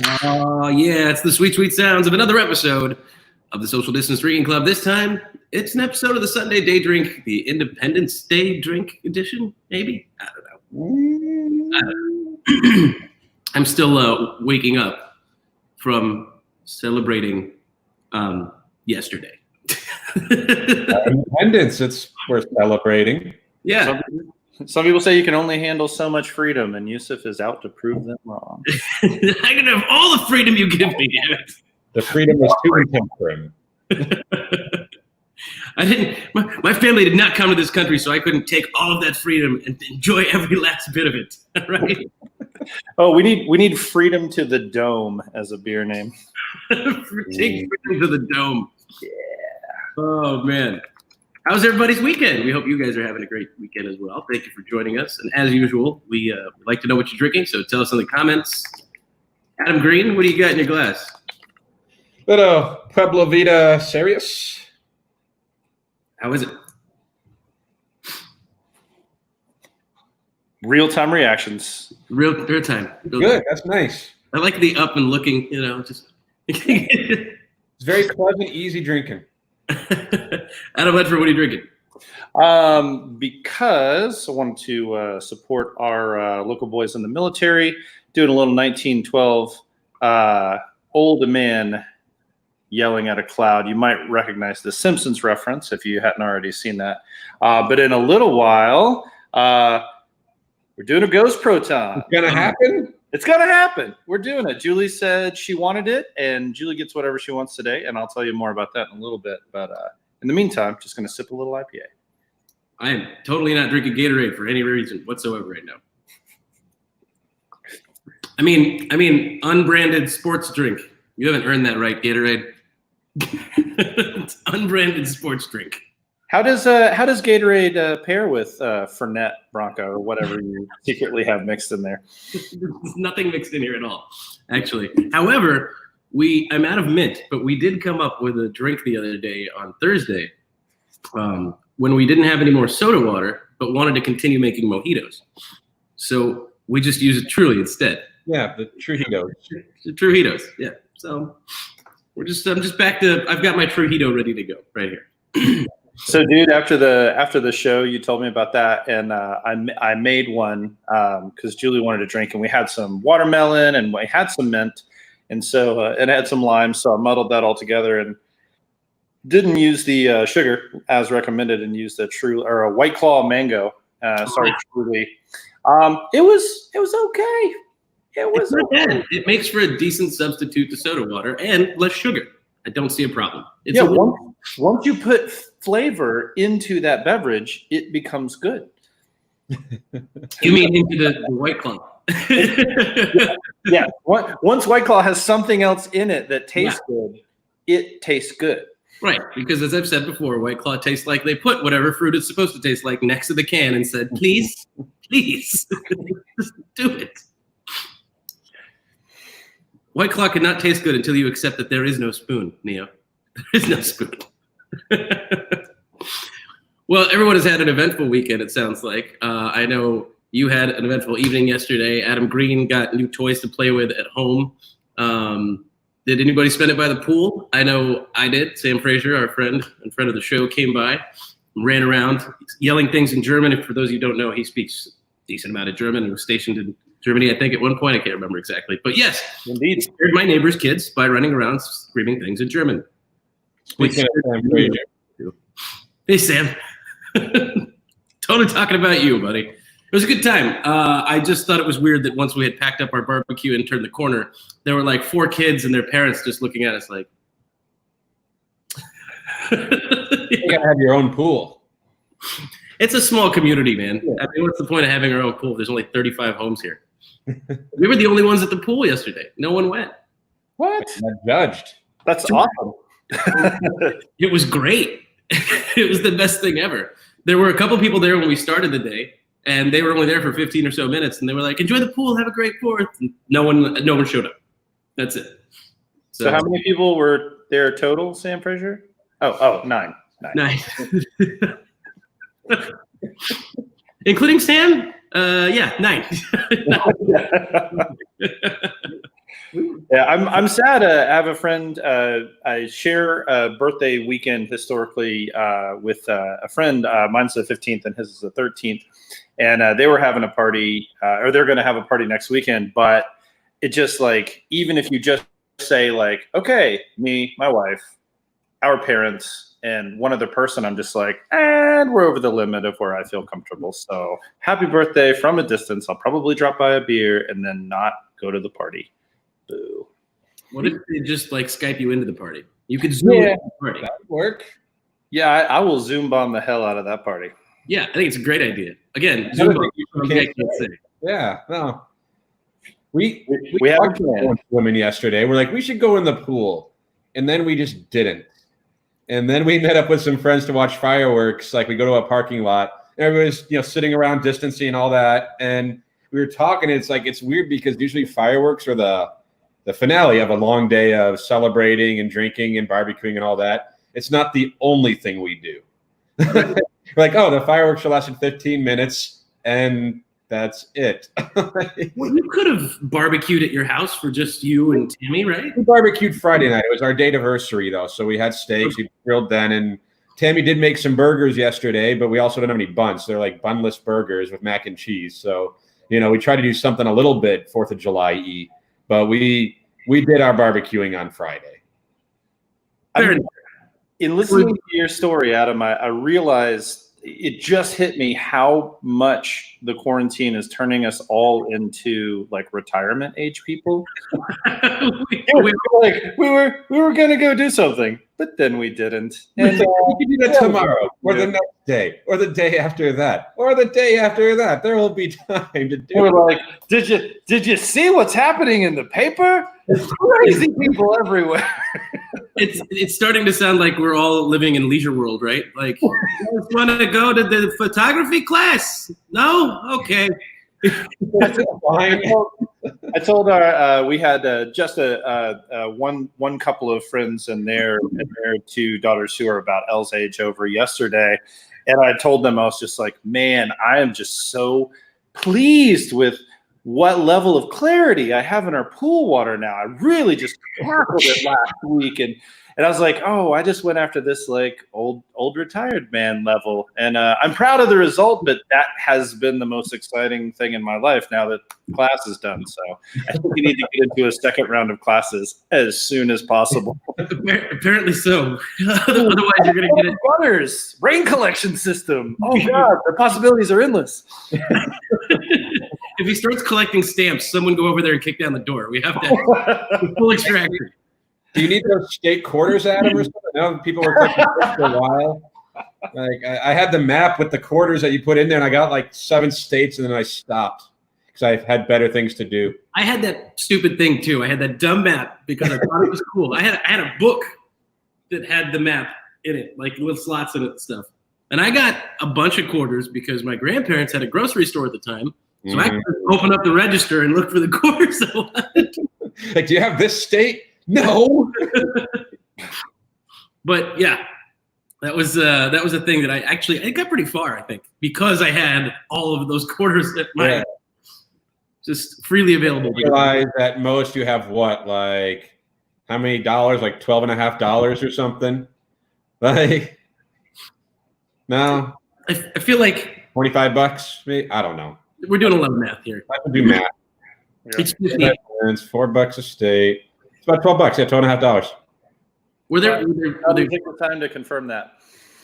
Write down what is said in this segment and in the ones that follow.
Oh, yeah, it's the sweet, sweet sounds of another episode of the Social Distance Drinking Club. This time, it's an episode of the Sunday Day Drink, the Independence Day Drink edition, maybe? I don't know. I'm still waking up from celebrating yesterday. Independence, we're celebrating. Yeah. Some people say you can only handle so much freedom, and Yusuf is out to prove them wrong. I can have all the freedom you give me, damn it. The freedom is too intense for him. My family did not come to this country, so I couldn't take all of that freedom and enjoy every last bit of it. Right? Oh, we need Freedom to the Dome as a beer name. Take freedom to the dome. Yeah. Oh man. How's everybody's weekend? We hope you guys are having a great weekend as well. Thank you for joining us. And as usual, we like to know what you're drinking, so tell us in the comments. Adam Green, what do you got in your glass? Little Pueblo Vida Serious. How is it? Real-time reactions. Real time. Good, that's nice. I like the up and looking, just. It's very pleasant, easy drinking. Adam Ledford, what are you drinking? Because I wanted to support our local boys in the military, doing a little 1912 old man yelling at a cloud. You might recognize the Simpsons reference if you hadn't already seen that. But in a little while, we're doing a ghost proton. It's gonna happen? It's gonna happen. We're doing it. Julie said she wanted it, and Julie gets whatever she wants today, and I'll tell you more about that in a little bit. But in the meantime, just gonna sip a little IPA. I am totally not drinking Gatorade for any reason whatsoever right now. I mean, unbranded sports drink. You haven't earned that right, Gatorade. It's unbranded sports drink. How does Gatorade pair with Fernet Bronco or whatever you secretly have mixed in there? There's nothing mixed in here at all, actually. However, I'm out of mint, but we did come up with a drink the other day on Thursday when we didn't have any more soda water, but wanted to continue making mojitos. So we just used Truly instead. Yeah, the Trujitos. The Trujitos, yeah. So I'm just back to, I've got my Trujito ready to go right here. So, dude, after the show, you told me about that, and I made one because Julie wanted to drink, and we had some watermelon and we had some mint, and so it had some lime. So I muddled that all together and didn't use the sugar as recommended, and used a White Claw mango. Sorry, Truly. It was okay. It was okay. It makes for a decent substitute to soda water and less sugar. I don't see a problem. Once you put flavor into that beverage, it becomes good. You mean into the White Claw? Yeah. Once White Claw has something else in it that tastes good, it tastes good. Right, because as I've said before, White Claw tastes like they put whatever fruit it's supposed to taste like next to the can and said, please, just do it. White Claw cannot taste good until you accept that there is no spoon, Neo. There is no spoon. Well, everyone has had an eventful weekend, it sounds like. I know you had an eventful evening yesterday. Adam Green got new toys to play with at home. Did anybody spend it by the pool? I know I did. Sam Frazier, our friend and friend of the show, came by, ran around yelling things in German. And for those of you who don't know, he speaks a decent amount of German and was stationed in Germany, I think, at one point. I can't remember exactly. But yes, indeed, scared my neighbor's kids by running around screaming things in German. Speaking of Sam Frazier. Hey, Sam. Totally talking about you, buddy. It was a good time. I just thought it was weird that once we had packed up our barbecue and turned the corner, there were like 4 kids and their parents just looking at us like. You gotta have your own pool. It's a small community, man. Yeah. I mean, what's the point of having our own pool? There's only 35 homes here. We were the only ones at the pool yesterday. No one went. What? I'm not judged. That's awesome. It was great. It was the best thing ever. There were a couple people there when we started the day, and they were only there for 15 or so minutes, and they were like, enjoy the pool, have a great 4th. And no one showed up. That's it. So how many people were there total, Sam Frazier? Oh, 9. 9. Including Sam? Yeah, 9. Yeah, I'm sad. I have a friend. I share a birthday weekend historically with a friend. Mine's the 15th, and his is the 13th. And they were having a party, or they're going to have a party next weekend. But it just like, even if you just say like, okay, me, my wife, our parents, and one other person, I'm just like, and we're over the limit of where I feel comfortable. So happy birthday from a distance. I'll probably drop by a beer and then not go to the party. Boo. What if they just like Skype you into the party? You could Zoom into the party. That would work. Yeah, I will Zoom bomb the hell out of that party. Yeah, I think it's a great idea. Again, Zoom bomb. I can't say. Yeah, no. We have a talked plan. to women yesterday. We're like, we should go in the pool. And then we just didn't. And then we met up with some friends to watch fireworks. Like we go to a parking lot. Everybody's sitting around distancing and all that. And we were talking. And it's like it's weird because usually fireworks are the finale of a long day of celebrating and drinking and barbecuing and all that. It's not the only thing we do. We're like, oh, the fireworks should last 15 minutes and that's it. Well, you could have barbecued at your house for just you and Tammy, right? We barbecued Friday night. It was our date anniversary, though. So we had steaks. We grilled then. And Tammy did make some burgers yesterday, but we also don't have any buns. They're like bunless burgers with mac and cheese. So, we try to do something a little bit 4th of July-y. But we did our barbecuing on Friday. In listening to your story, Adam, I realized it just hit me how much the quarantine is turning us all into like retirement age people. we were gonna go do something, but then we didn't. And we can do that tomorrow, or the next day, or the day after that, or the day after that. There will be time to do. We're like, did you see what's happening in the paper? There's crazy people everywhere. It's starting to sound like we're all living in Leisure World, right? Like, you just want to go to the photography class? No? Okay. I told our we had just one couple of friends and their 2 daughters who are about Elle's age over yesterday, and I told them I was just like, man, I am just so pleased with what level of clarity I have in our pool water now. I really just tackled it last week, and I was like, oh, I just went after this like old retired man level, and I'm proud of the result. But that has been the most exciting thing in my life now that class is done. So I think we need to get into a second round of classes as soon as possible. Apparently so. Otherwise, you're gonna get it. Runners, rain collection system. Oh God, the possibilities are endless. If he starts collecting stamps, someone go over there and kick down the door. We have to full extraction. Do you need those state quarters, Adam, or something? No, people were collecting for a while. Like I had the map with the quarters that you put in there, and I got like 7 states, and then I stopped because I had better things to do. I had that stupid thing too. I had that dumb map because I thought it was cool. I had a book that had the map in it, like with slots in it and stuff. And I got a bunch of quarters because my grandparents had a grocery store at the time. So I could open up the register and look for the quarters I wanted. Like, do you have this state? No. But yeah, that was a thing that I got pretty far, I think, because I had all of those quarters at my just freely available. You realize at most you have what, like how many dollars? Like $12.50 or something? Like, no. I feel like $25, maybe? I don't know. We're doing a lot of math here. I can do math. It's $4 a state. It's about $12. Yeah, $12.50. Were there take the time to confirm that.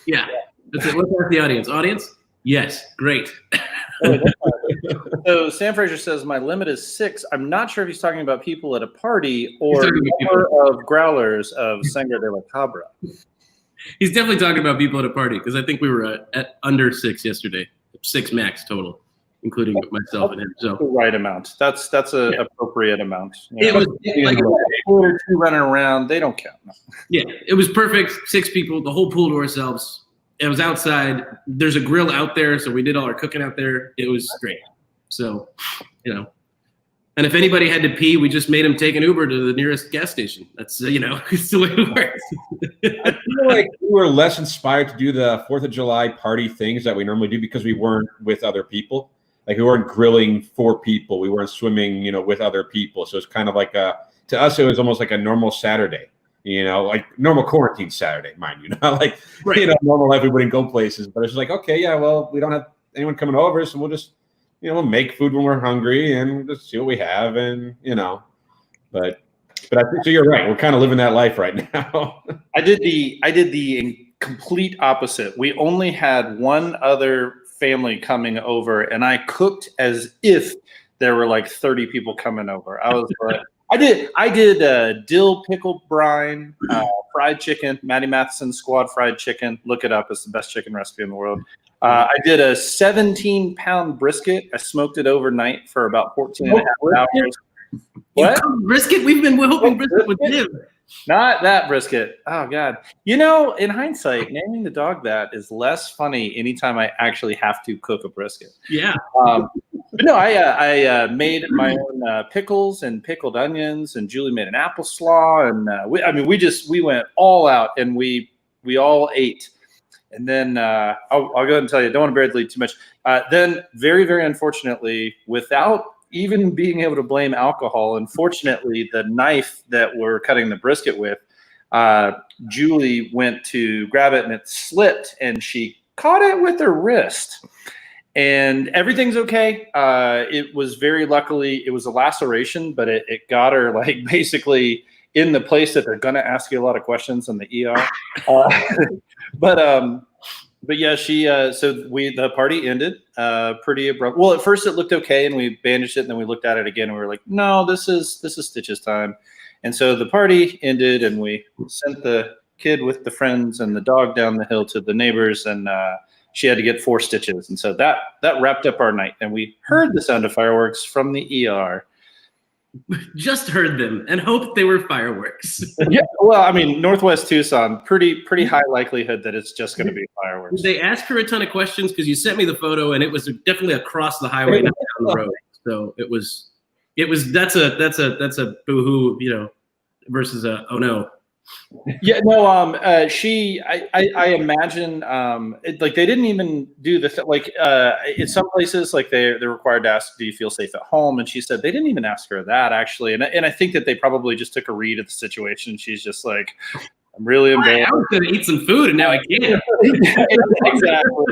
Yeah. Let's ask the audience. Audience? Yes. Great. So Sam Fraser says my limit is 6. I'm not sure if he's talking about people at a party or number of growlers of Sangre de la Cabra. He's definitely talking about people at a party because I think we were at under 6 yesterday. 6 max total, including myself and him. So the right amount. That's an appropriate amount. It was like two running around. They don't count. Yeah, it was perfect. 6 people, the whole pool to ourselves. It was outside. There's a grill out there, so we did all our cooking out there. It was great. So, and if anybody had to pee, we just made them take an Uber to the nearest gas station. That's it's the way it works. I feel like we were less inspired to do the 4th of July party things that we normally do because we weren't with other people. Like we weren't grilling for people. We weren't swimming, with other people. So it's kind of like to us, it was almost like a normal Saturday, like normal quarantine Saturday, mind you, not like, normal life, we wouldn't go places, but it's just like, okay, yeah, well, we don't have anyone coming over, so we'll just, we'll make food when we're hungry and just see what we have. And, but I think, so you're right. We're kind of living that life right now. I did the complete opposite. We only had one other family coming over, and I cooked as if there were like 30 people coming over. I was like, I did dill pickle brine, fried chicken, Matty Matheson squad fried chicken. Look it up. It's the best chicken recipe in the world. I did a 17-pound brisket. I smoked it overnight for about 14 and a half hours. What? Brisket? We've been hoping brisket would live. Not that brisket. Oh, God. In hindsight, naming the dog that is less funny anytime I actually have to cook a brisket. Yeah. But no, I made my own pickles and pickled onions, and Julie made an apple slaw. And we went all out, and we all ate. And then I'll go ahead and tell you, I don't want to bury the lead too much. Then very, very unfortunately, without even being able to blame alcohol, unfortunately, the knife that we're cutting the brisket with, Julie went to grab it and it slipped, and she caught it with her wrist. And everything's okay. It was luckily, it was a laceration, but it got her like basically in the place that they're going to ask you a lot of questions in the ER. But yeah, the party ended pretty abrupt. Well, at first it looked okay, and we bandaged it, and then we looked at it again, and we were like, no, this is stitches time. And so the party ended, and we sent the kid with the friends and the dog down the hill to the neighbors, and she had to get 4 stitches. And so that wrapped up our night, and we heard the sound of fireworks from the ER. Just heard them and hoped they were fireworks. Yeah, well, I mean, Northwest Tucson, pretty high likelihood that it's just going to be fireworks. Did they ask her a ton of questions? Because you sent me the photo, and it was definitely across the highway, not down the road. So it was. That's a boohoo, versus a oh no. Yeah, no. I imagine they didn't even do in some places like they're required to ask, do you feel safe at home? And she said they didn't even ask her that actually. And I think that they probably just took a read of the situation. She's just like, I'm really embarrassed. I was going to eat some food and now I can't. Exactly.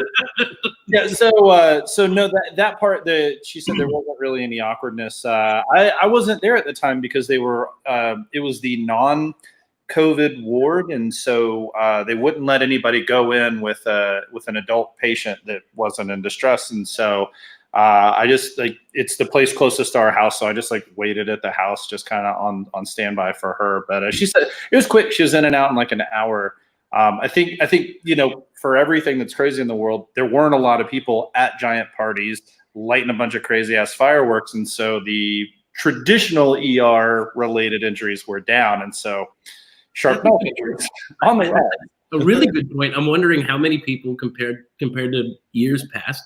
Yeah. So no, that part she said there wasn't really any awkwardness. I wasn't there at the time because they were. It was the non-COVID ward, and so they wouldn't let anybody go in with an adult patient that wasn't in distress, and so I just it's the place closest to our house, so I just waited at the house, just kind of on standby for her. But she said it was quick; she was in and out in like an hour. I think for everything that's crazy in the world, there weren't a lot of people at giant parties lighting a bunch of crazy ass fireworks, and so the traditional ER related injuries were down, and so. Sharp knife injuries on the head. A really good point. I'm wondering how many people compared to years past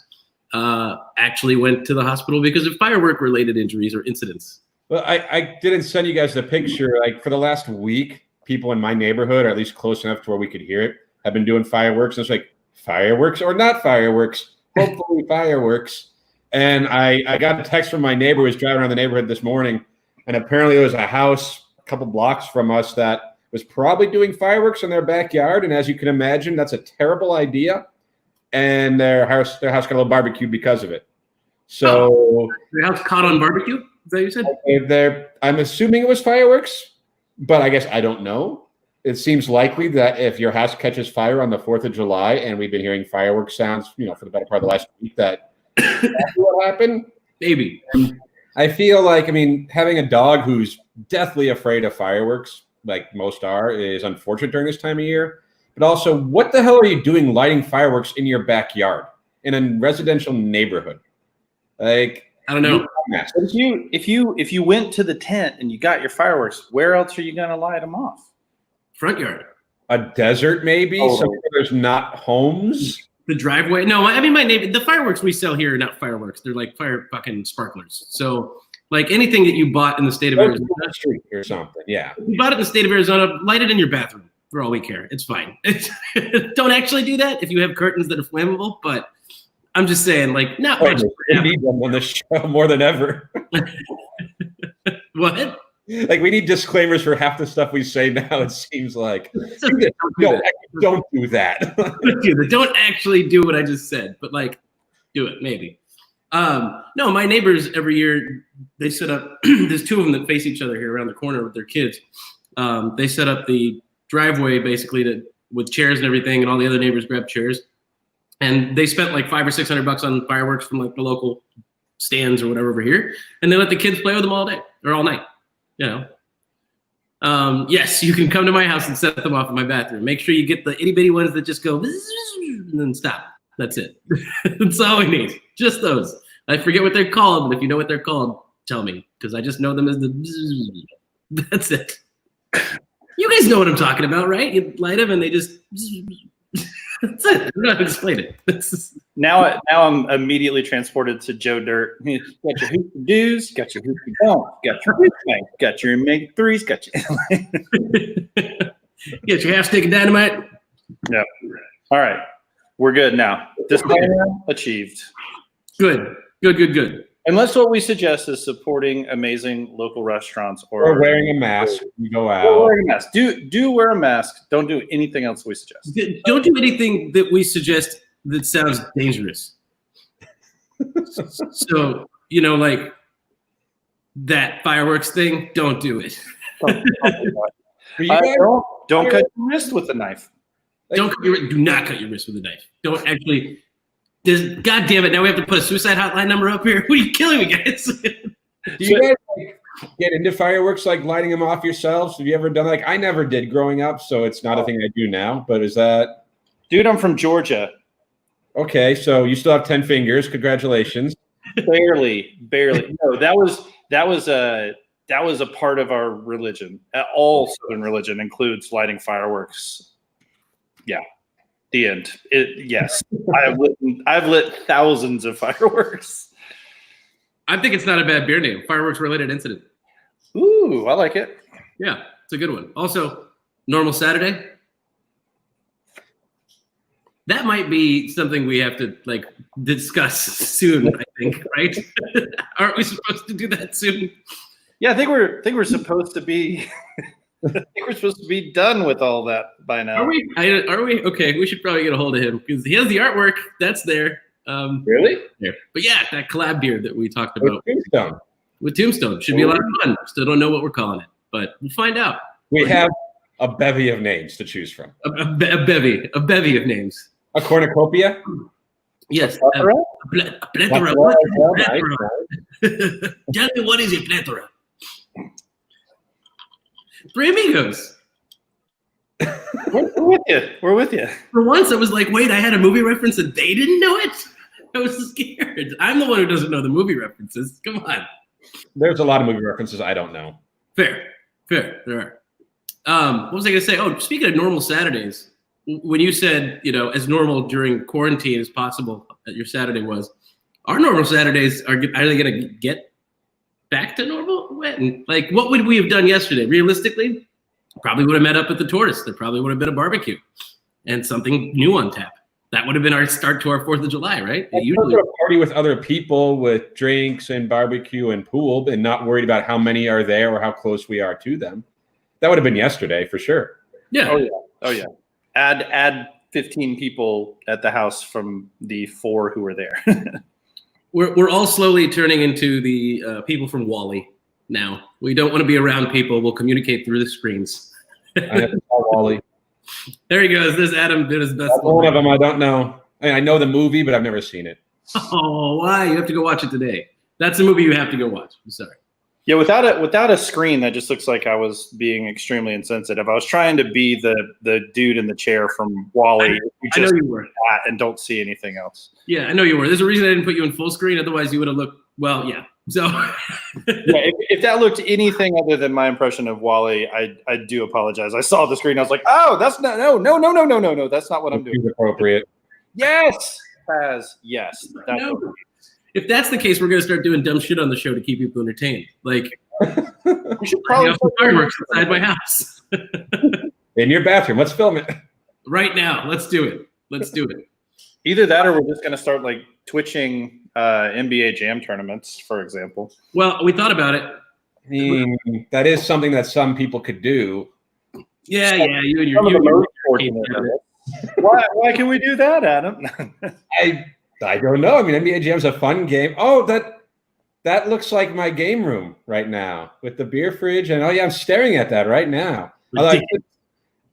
actually went to the hospital because of firework related injuries or incidents. Well, I didn't send you guys the picture. For the last week, people in my neighborhood, or at least close enough to where we could hear it, have been doing fireworks. And it's like, fireworks or not fireworks? Hopefully fireworks. And I got a text from my neighbor who was driving around the neighborhood this morning, and apparently there was a house a couple blocks from us that was probably doing fireworks in their backyard, and as you can imagine, that's a terrible idea. And their house got a little barbecue because of it. So their house caught on barbecue? Is that what you said? I'm assuming it was fireworks, but I guess I don't know. It seems likely that if your house catches fire on the 4th of July, and we've been hearing fireworks sounds, for the better part of the last week, that's what happened. Maybe. I feel having a dog who's deathly afraid of fireworks, like most are, is unfortunate during this time of year. But also, what the hell are you doing lighting fireworks in your backyard in a residential neighborhood? I don't know. If you went to the tent and you got your fireworks, where else are you going to light them off? Front yard. A desert, maybe? Somewhere there's not homes? The driveway? No, my neighbor, the fireworks we sell here are not fireworks. They're like fire fucking sparklers. So anything that you bought in the state of Arizona street or something, yeah. If you bought it in the state of Arizona, light it in your bathroom for all we care. It's fine. Don't actually do that if you have curtains that are flammable, but I'm just saying, not much. We need them on this show more than ever. What? Like we need disclaimers for half the stuff we say now. It seems like don't do that. Don't actually do what I just said, but like do it maybe. No, my neighbors every year they set up. There's two of them that face each other here around the corner with their kids. They set up the driveway basically with chairs and everything, and all the other neighbors grab chairs. And they spent like $500 or $600 on fireworks from like the local stands or whatever over here, and they let the kids play with them all day or all night. Yes, you can come to my house and set them off in my bathroom. Make sure you get the itty bitty ones that just go and then stop. That's it. That's all we need. Just those. I forget what they're called, but if you know what they're called, tell me, because I just know them as the. That's it. You guys know what I'm talking about, right? You light them and they just. That's it. I'm not going to explain it. Now I'm immediately transported to Joe Dirt. Got your hoopty do's, got your hoopty don't, got your hoopty, got your make threes, got your. Get your half stick of dynamite. Yeah. All right. We're good now. Disclaimer achieved. Good. Unless what we suggest is supporting amazing local restaurants or wearing a mask. You go out. Or wearing a mask. Do wear a mask. Don't do anything else we suggest. Don't do anything that we suggest that sounds dangerous. So, like that fireworks thing, don't do it. Don't cut your wrist with a knife. Do not cut your wrist with a knife. Don't actually. God damn it! Now we have to put a suicide hotline number up here. What are you killing me, guys? Do you guys get into fireworks, like lighting them off yourselves? Have you ever done I never did growing up, so it's not a thing I do now. But is that? Dude, I'm from Georgia. Okay, so you still have 10 fingers. Congratulations. Barely. No, that was a part of our religion. All Southern religion includes lighting fireworks. Yeah. The end. Yes. I've lit thousands of fireworks. I think it's not a bad beer name. Fireworks related incident. Ooh, I like it. Yeah, it's a good one. Also, normal Saturday. That might be something we have to discuss soon, I think, right? Aren't we supposed to do that soon? Yeah, I think we're supposed to be I think we're supposed to be done with all that by now. Are we? Are we? Okay, we should probably get a hold of him because he has the artwork. That's there. Really? Yeah. But yeah, that collab beer that we talked about. With Tombstone. Should be a lot of fun. Still don't know what we're calling it, but we'll find out. We have a bevy of names to choose from. A bevy of names. A cornucopia? Yes. A plethora. Tell me, what is a plethora? Three Amigos. We're with you. For once, I was like, wait, I had a movie reference and they didn't know it? I was scared. I'm the one who doesn't know the movie references. Come on. There's a lot of movie references I don't know. Fair. There are. What was I going to say? Oh, speaking of normal Saturdays, when you said, as normal during quarantine as possible that your Saturday was, our normal Saturdays, are they going to get back to normal? When? What would we have done yesterday? Realistically, probably would have met up with the tourists. There probably would have been a barbecue and something new on tap. That would have been our start to our 4th of July, right? Usually a party with other people with drinks and barbecue and pool and not worried about how many are there or how close we are to them. That would have been yesterday for sure. Yeah. Oh yeah. Add 15 people at the house from the 4 who were there. We're all slowly turning into the people from WALL-E now. We don't want to be around people. We'll communicate through the screens. I have to call WALL-E. There he goes. There's Adam did his best. One of them I don't know. I know the movie, but I've never seen it. Oh, why? You have to go watch it today. That's a movie you have to go watch. I'm sorry. Yeah, without a screen, that just looks like I was being extremely insensitive. I was trying to be the dude in the chair from WALL-E. I know you were. And don't see anything else. Yeah, I know you were. There's a reason I didn't put you in full screen. Otherwise, you would have looked, well, yeah. So, yeah, if that looked anything other than my impression of WALL-E, I do apologize. I saw the screen. I was like, oh, that's not, no. That's not what I'm doing. Appropriate. Yes, Paz. Yes. No. If that's the case, we're going to start doing dumb shit on the show to keep people entertained. We should probably have fireworks inside my house. In your bathroom. Let's film it. Right now. Let's do it. Either that or we're just going to start twitching NBA Jam tournaments, for example. Well, we thought about it. I mean, that is something that some people could do. Yeah, you and Some of the your most fortunate of us. Why can we do that, Adam? I don't know. I mean, NBA Jam's a fun game. Oh, that looks like my game room right now with the beer fridge. And oh yeah, I'm staring at that right now.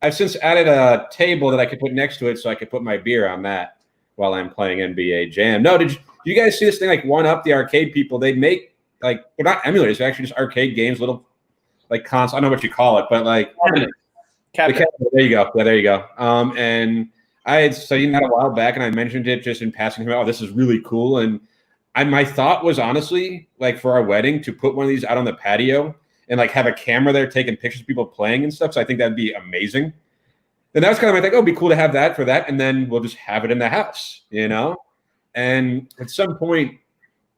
I've since added a table that I could put next to it so I could put my beer on that while I'm playing NBA Jam. No, did you guys see this thing like One Up, the arcade people? They make like, they're not emulators, they're actually just arcade games, little like console. I don't know what you call it, but like Cabinet. there you go. Yeah, there you go. And I had seen that a while back and I mentioned it just in passing. Oh, this is really cool. And my thought was honestly like for our wedding to put one of these out on the patio and like have a camera there taking pictures of people playing and stuff. So I think that'd be amazing. And that was kind of my thing. Oh, it'd be cool to have that for that. And then we'll just have it in the house, you know? And at some point,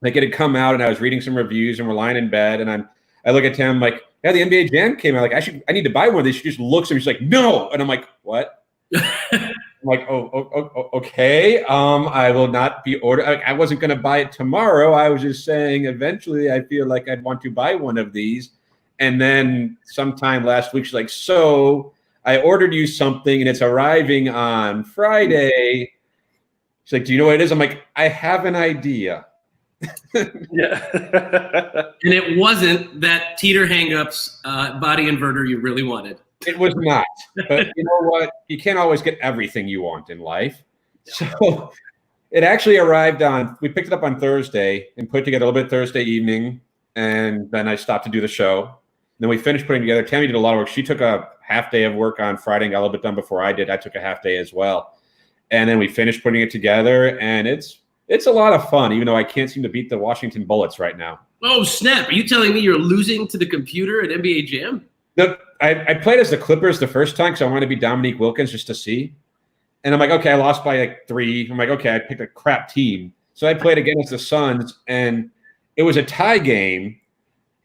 like it had come out and I was reading some reviews and we're lying in bed and I look at Tim like, yeah, the NBA Jam came out. Like I need to buy one of these. She just looks at me. She's like, no. And I'm like, what? I'm like, oh, okay. I will not be ordering. I wasn't going to buy it tomorrow. I was just saying eventually I feel like I'd want to buy one of these. And then sometime last week, she's like, so I ordered you something and it's arriving on Friday. She's like, do you know what it is? I'm like, I have an idea. Yeah. And it wasn't that Teeter Hangups body inverter you really wanted. It was not. But you know what? You can't always get everything you want in life. So it actually arrived we picked it up on Thursday and put together a little bit Thursday evening. And then I stopped to do the show. Then we finished putting together. Tammy did a lot of work. She took a half day of work on Friday and got a little bit done before I did. I took a half day as well. And then we finished putting it together. And it's a lot of fun, even though I can't seem to beat the Washington Bullets right now. Oh, snap. Are you telling me you're losing to the computer at NBA Jam? No, I played as the Clippers the first time because I wanted to be Dominique Wilkins just to see. And I'm like, okay, I lost by like 3. I'm like, okay, I picked a crap team. So I played against the Suns, and it was a tie game,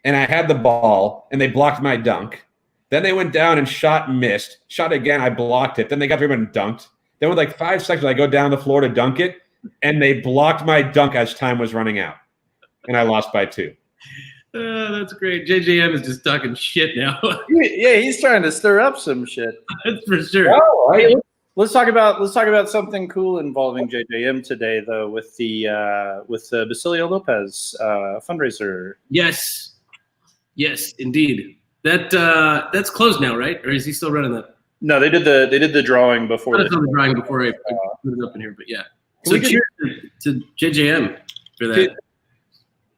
and I had the ball, and they blocked my dunk. Then they went down and shot and missed. Shot again, I blocked it. Then they got everyone and dunked. Then with like 5 seconds, I go down the floor to dunk it, and they blocked my dunk as time was running out. And I lost by 2. That's great. JJM is just talking shit now. Yeah, he's trying to stir up some shit. That's for sure. Oh, Hey, let's talk about something cool involving JJM today, though, with the Basilio Lopez fundraiser. Yes, indeed. That's closed now, right? Or is he still running that? No, they did the drawing before. I saw the drawing before I put it up in here, but yeah. So cheers to JJM for that.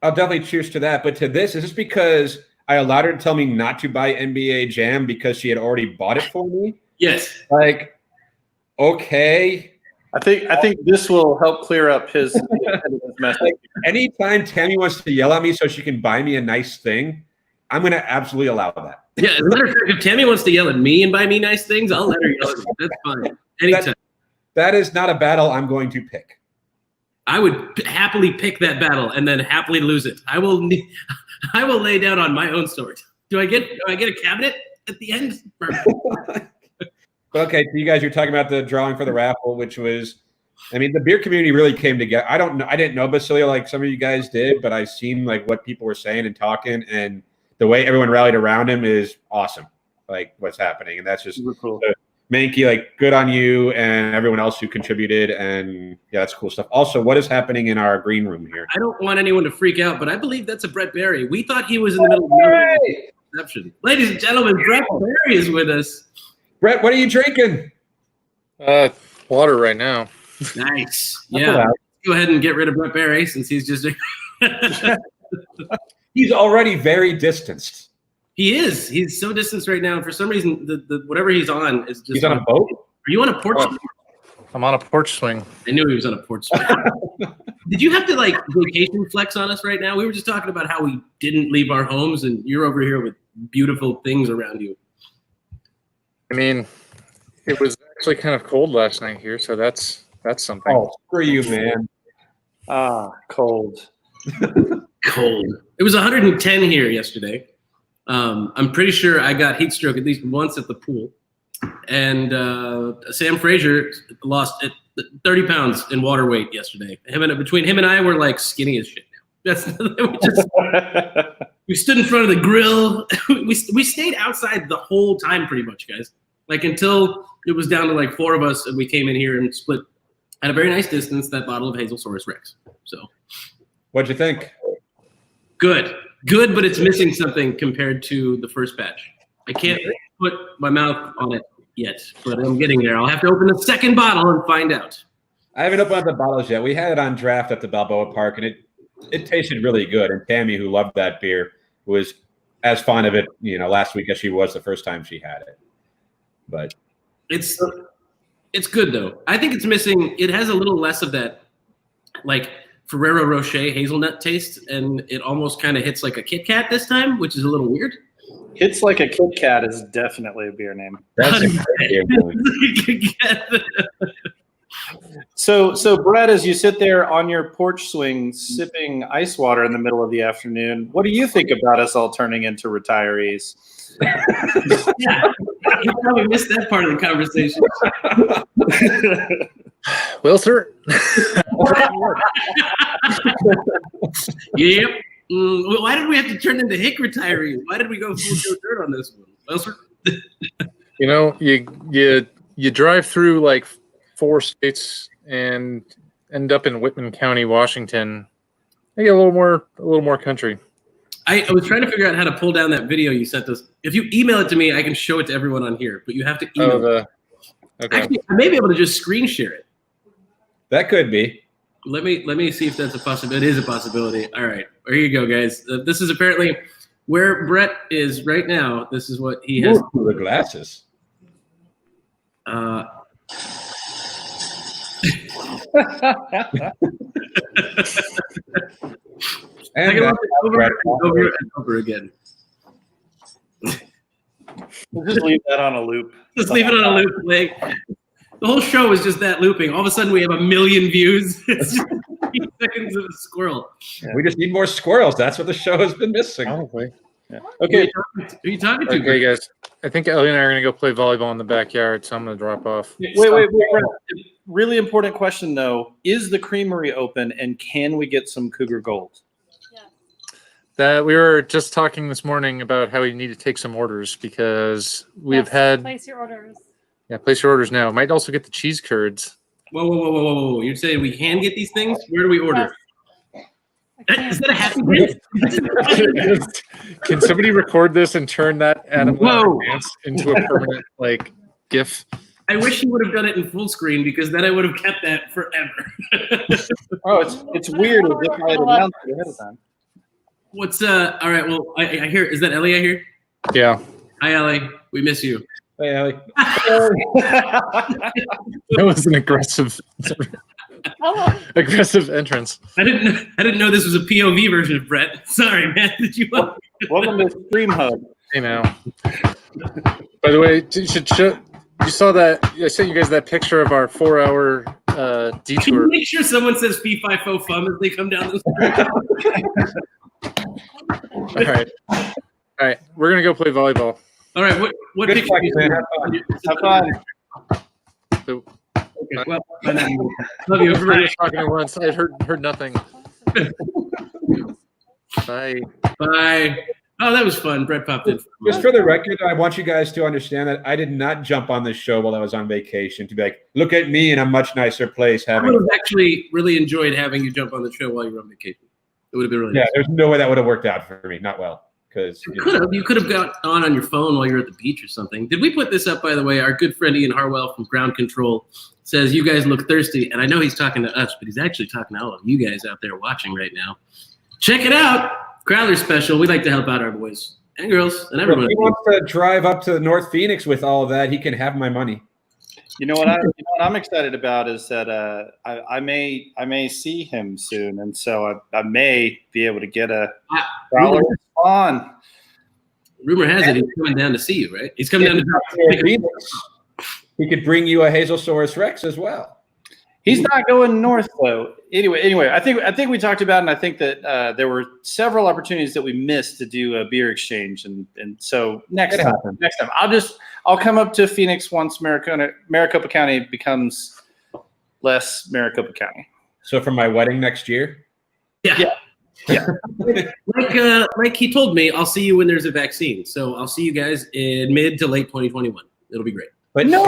I'll definitely cheers to that. But to this, is this because I allowed her to tell me not to buy NBA Jam because she had already bought it for me? Yes. Like, okay. I think this will help clear up his message. Like, anytime Tammy wants to yell at me so she can buy me a nice thing, I'm going to absolutely allow that. Yeah, as a matter of fact, if Tammy wants to yell at me and buy me nice things, I'll let her yell at me. That's fine. Anytime. That is not a battle I'm going to pick. I would happily pick that battle and then happily lose it. I will lay down on my own sword. Do I get a cabinet at the end? Okay, so you guys, you're talking about the drawing for the raffle, which was, I mean, the beer community really came together. I didn't know Basilio like some of you guys did, but I've seen like what people were saying and talking, and the way everyone rallied around him is awesome. Like what's happening, and that's just super cool. Mankey, like good on you and everyone else who contributed, and yeah, that's cool stuff. Also, what is happening in our green room here? I don't want anyone to freak out, but I believe that's a Brett Berry. We thought he was in the middle of the reception. Ladies and gentlemen, Brett Berry is with us. Brett, what are you drinking? Water right now. Nice. Yeah. Go ahead and get rid of Brett Berry since he's just. He's already very distanced. He is. He's so distanced right now. And for some reason, the whatever he's on is just. He's on a boat? Are you on a porch swing? I'm on a porch swing. I knew he was on a porch swing. Did you have to like vacation flex on us right now? We were just talking about how we didn't leave our homes, and you're over here with beautiful things around you. I mean, it was actually kind of cold last night here, so that's something. Oh, screw you, man. Cold. Cold. It was 110 here yesterday. I'm pretty sure I got heat stroke at least once at the pool. And Sam Frazier lost 30 pounds in water weight yesterday. Between him and I, we're like skinny as shit We stood in front of the grill. we stayed outside the whole time, pretty much, guys. Like until it was down to like 4 of us, and we came in here and split at a very nice distance that bottle of Hazelsaurus Rex. So, What'd you think? good, but it's missing something compared to the first batch. I can't put my mouth on it yet, but I'm getting there. I'll have to open the second bottle and find out. I haven't opened up the bottles yet. We had it on draft at the Balboa Park, and it tasted really good. And Tammy, who loved that beer, was as fond of it, last week as she was the first time she had it. But it's good though. I think it's missing. It has a little less of that, like Ferrero Rocher hazelnut taste, and it almost kind of hits like a Kit Kat this time, which is a little weird. Hits Like a Kit Kat is definitely a beer name. that's a great beer. So Brett, as you sit there on your porch swing sipping ice water in the middle of the afternoon, what do you think about us all turning into retirees? Yeah, you probably missed that part of the conversation. Well, sir. Yep. Why did we have to turn into hick retirees? Why did we go full Joe Dirt on this one? Well, sir. You drive through like 4 states and end up in Whitman County, Washington. I get a little more country. I was trying to figure out how to pull down that video you sent us. If you email it to me, I can show it to everyone on here, but you have to email it. Okay. Actually, I may be able to just screen share it. That could be. Let me see if that's a possibility. It is a possibility. All right. Here you go, guys. This is apparently where Brett is right now. This is what he has. Ooh, the glasses. And over and over again. We'll just leave that on a loop. Just leave it on a loop. Like, the whole show is just that looping. All of a sudden, we have 1 million views. It's just 8 seconds of a squirrel. We just need more squirrels. That's what the show has been missing. Probably. Yeah. Okay. Who are you talking to? Okay, guys. I think Ellie and I are going to go play volleyball in the backyard, so I'm going to drop off. Wait. Really important question, though. Is the creamery open, and can we get some Cougar Gold? That we were just talking this morning about how we need to take some orders because we've had Place your orders. Yeah, place your orders now. Might also get the cheese curds. Whoa. You're saying we can get these things? Where do we order? Yes. Is that a happy dance? Can somebody record this and turn that Adam Whoa. dance into a permanent GIF? I wish he would have done it in full screen because then I would have kept that forever. Oh, it's weird as if I had announced it ahead of time. What's all right, well, I hear, is that Ellie I hear? Yeah. Hi Ellie, we miss you. Hey, Allie. That was an aggressive entrance. I didn't know this was a POV version of Brett. Sorry, man. Did you Welcome to Stream Hub. Hey now. By the way, you saw that I sent you guys that picture of our 4-hour Can you detour. make sure someone says fee fi fo fum as they come down the street? All right. We're gonna go play volleyball. All right, what Good picture? luck, man. Have fun. Have fun. So, Okay, well, bye now. love you. Everybody was talking at once. I heard nothing. Bye. Bye. Oh, that was fun. Brett popped in. Just for the record, I want you guys to understand that I did not jump on this show while I was on vacation to be like, look at me in a much nicer place I having. would have actually really enjoyed having you jump on the show while you were on vacation. It would have been really Yeah, nice. there's no way that would have worked out for me. Not well, because You could have got on your phone while you were at the beach or something. Did we put this up, by the way? Our good friend Ian Harwell from Ground Control says, you guys look thirsty. And I know he's talking to us, but he's actually talking to all of you guys out there watching right now. Check it out. Crowler special. We like to help out our boys and girls and if everyone. he wants to drive up to North Phoenix with all of that, he can have my money. You know what I'm excited about is that I may see him soon, and so I may be able to get a growler on. Rumor has it he's coming down to see you, right? He's coming down to Phoenix. He could bring you a Hazelsaurus Rex as well. He's not going north though. Anyway, I think we talked about, and I think that there were several opportunities that we missed to do a beer exchange, and so next time, I'll come up to Phoenix once Maricopa County becomes less Maricopa County. So for my wedding next year. Yeah. Yeah. Like he told me, I'll see you when there's a vaccine. So I'll see you guys in mid to late 2021. It'll be great. But No,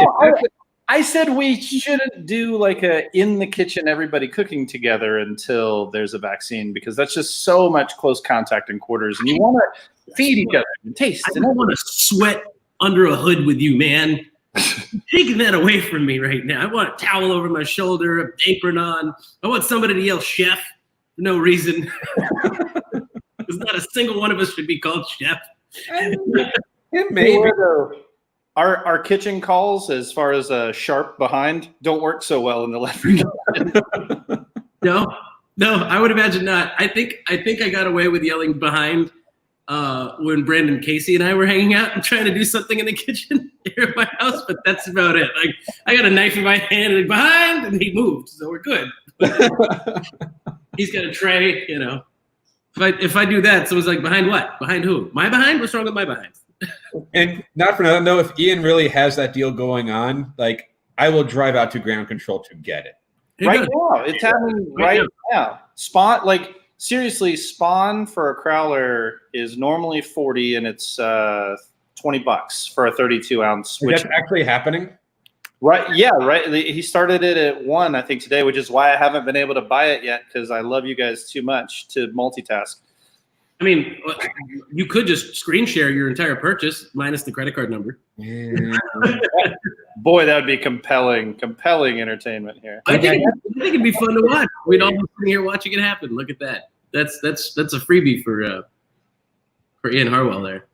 I said we shouldn't do like a in the kitchen, everybody cooking together until there's a vaccine, because that's just so much close contact in quarters, and you want to feed each other and taste. I don't want to sweat under a hood with you, man. You're taking that away from me right now. I want a towel over my shoulder, an apron on. I want somebody to yell chef for no reason. Because not a single one of us should be called chef. maybe. Our kitchen calls, as far as a sharp behind, don't work so well in the electric. No, I would imagine not. I think I got away with yelling behind when Brandon Casey and I were hanging out and trying to do something in the kitchen here at my house, but that's about it. Like, I got a knife in my hand and behind, and he moved, so we're good. He's got a tray, you know. If I do that, someone's like, behind what? Behind who? My behind? What's wrong with my behind? And not for nothing, though, if Ian really has that deal going on, like, I will drive out to ground control to get it. Right now, it's happening right now. Seriously, spawn for a crowler is normally 40, and it's $20 for a 32-ounce. Is that actually happening? Right? Yeah, right. He started it at 1, I think, today, which is why I haven't been able to buy it yet, because I love you guys too much to multitask. I mean, you could just screen share your entire purchase minus the credit card number. Boy, that would be compelling entertainment here. I think it'd be fun to watch. We'd all be sitting here watching it happen. Look at that. That's a freebie for Ian Harwell there.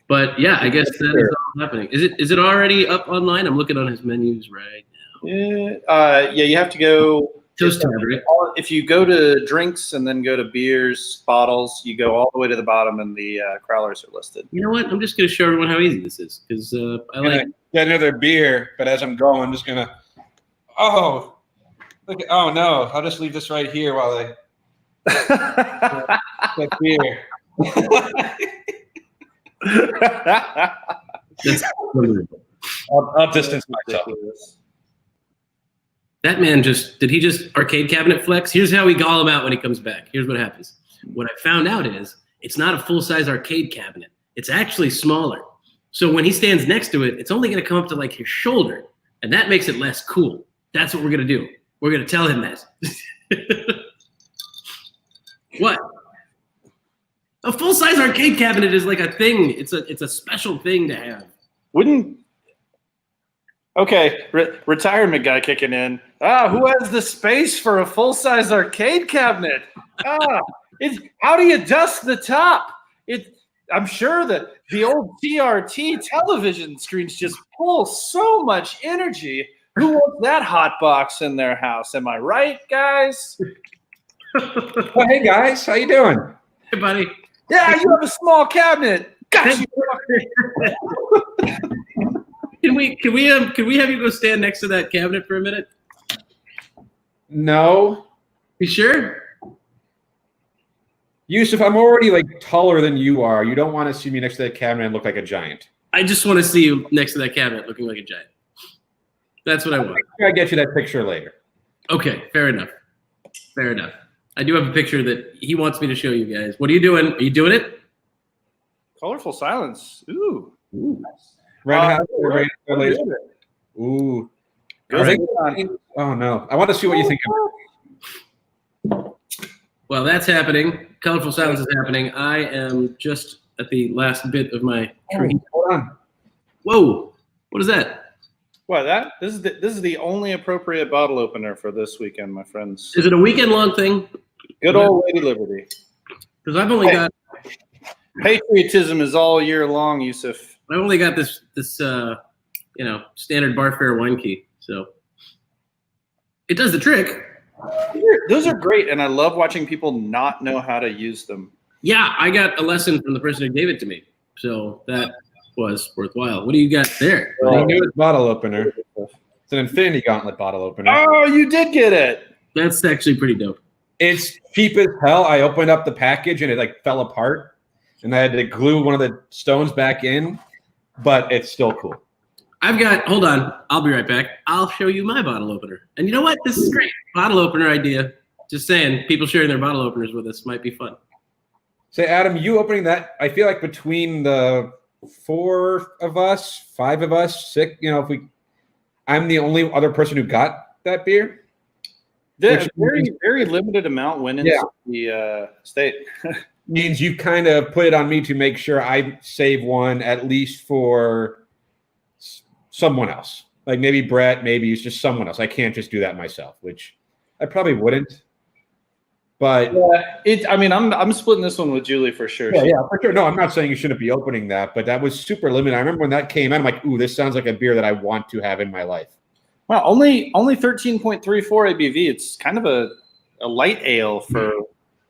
But yeah, I guess that is all happening. Is it already up online? I'm looking on his menus right now. Yeah, you have to go. Toast tab, right? If you go to drinks and then go to beers, bottles, you go all the way to the bottom, and the crowlers are listed. You know what? I'm just going to show everyone how easy this is, because I like get another beer, but as I'm going, I'm just going to, oh no, I'll just leave this right here while I get beer. that's I'll distance myself. That man did he just arcade cabinet flex? Here's how we call him out when he comes back. Here's what happens. What I found out is it's not a full-size arcade cabinet. It's actually smaller. So when he stands next to it, it's only going to come up to like his shoulder, and that makes it less cool. That's what we're going to do. We're going to tell him that. What? A full-size arcade cabinet is like a thing. It's a special thing to have. Okay, retirement guy kicking in. Who has the space for a full-size arcade cabinet? How do you dust the top? I'm sure that the old TRT television screens just pull so much energy. Who wants that hot box in their house? Am I right, guys? Well, hey guys, how you doing? Hey, buddy. Yeah, you have a small cabinet. Gotcha. Can we have you go stand next to that cabinet for a minute? No. You sure? Yusuf, I'm already like taller than you are. You don't want to see me next to that cabinet and look like a giant. I just want to see you next to that cabinet looking like a giant. That's what I want. I'll get you that picture later. Okay, fair enough. I do have a picture that he wants me to show you guys. What are you doing? Are you doing it? Colorful silence. Ooh. Right now, ooh. Oh no! I want to see what you think of it. Well, that's happening. Colorful silence is happening. I am just at the last bit of my tree. Hold on. Whoa! What is that? What, this is the only appropriate bottle opener for this weekend, my friends. Is it a weekend-long thing? Good old Lady Liberty. Because I've only got patriotism is all year long, Yusuf. I've only got this standard bar fare wine key, so it does the trick. Those are great, and I love watching people not know how to use them. Yeah, I got a lesson from the person who gave it to me, so that was worthwhile. What do you got there? Newest bottle opener. It's an Infinity Gauntlet bottle opener. Oh, you did get it. That's actually pretty dope. It's cheap as hell. I opened up the package and it like fell apart, and I had to glue one of the stones back in, but it's still cool. Hold on. I'll be right back. I'll show you my bottle opener. And you know what? This is great. Bottle opener idea Just saying, people sharing their bottle openers with us might be fun. Say, Adam, you opening that? I feel like between the 4 of us, 5 of us, 6, I'm the only other person who got that beer. The very limited amount went into the state. Means you kind of put it on me to make sure I save one at least for someone else. Like maybe Brett, maybe it's just someone else. I can't just do that myself, which I probably wouldn't. But I'm splitting this one with Julie for sure. Yeah, for sure. No, I'm not saying you shouldn't be opening that, but that was super limited. I remember when that came out, I'm like, ooh, this sounds like a beer that I want to have in my life. Well, only 13.34 ABV. It's kind of a light ale for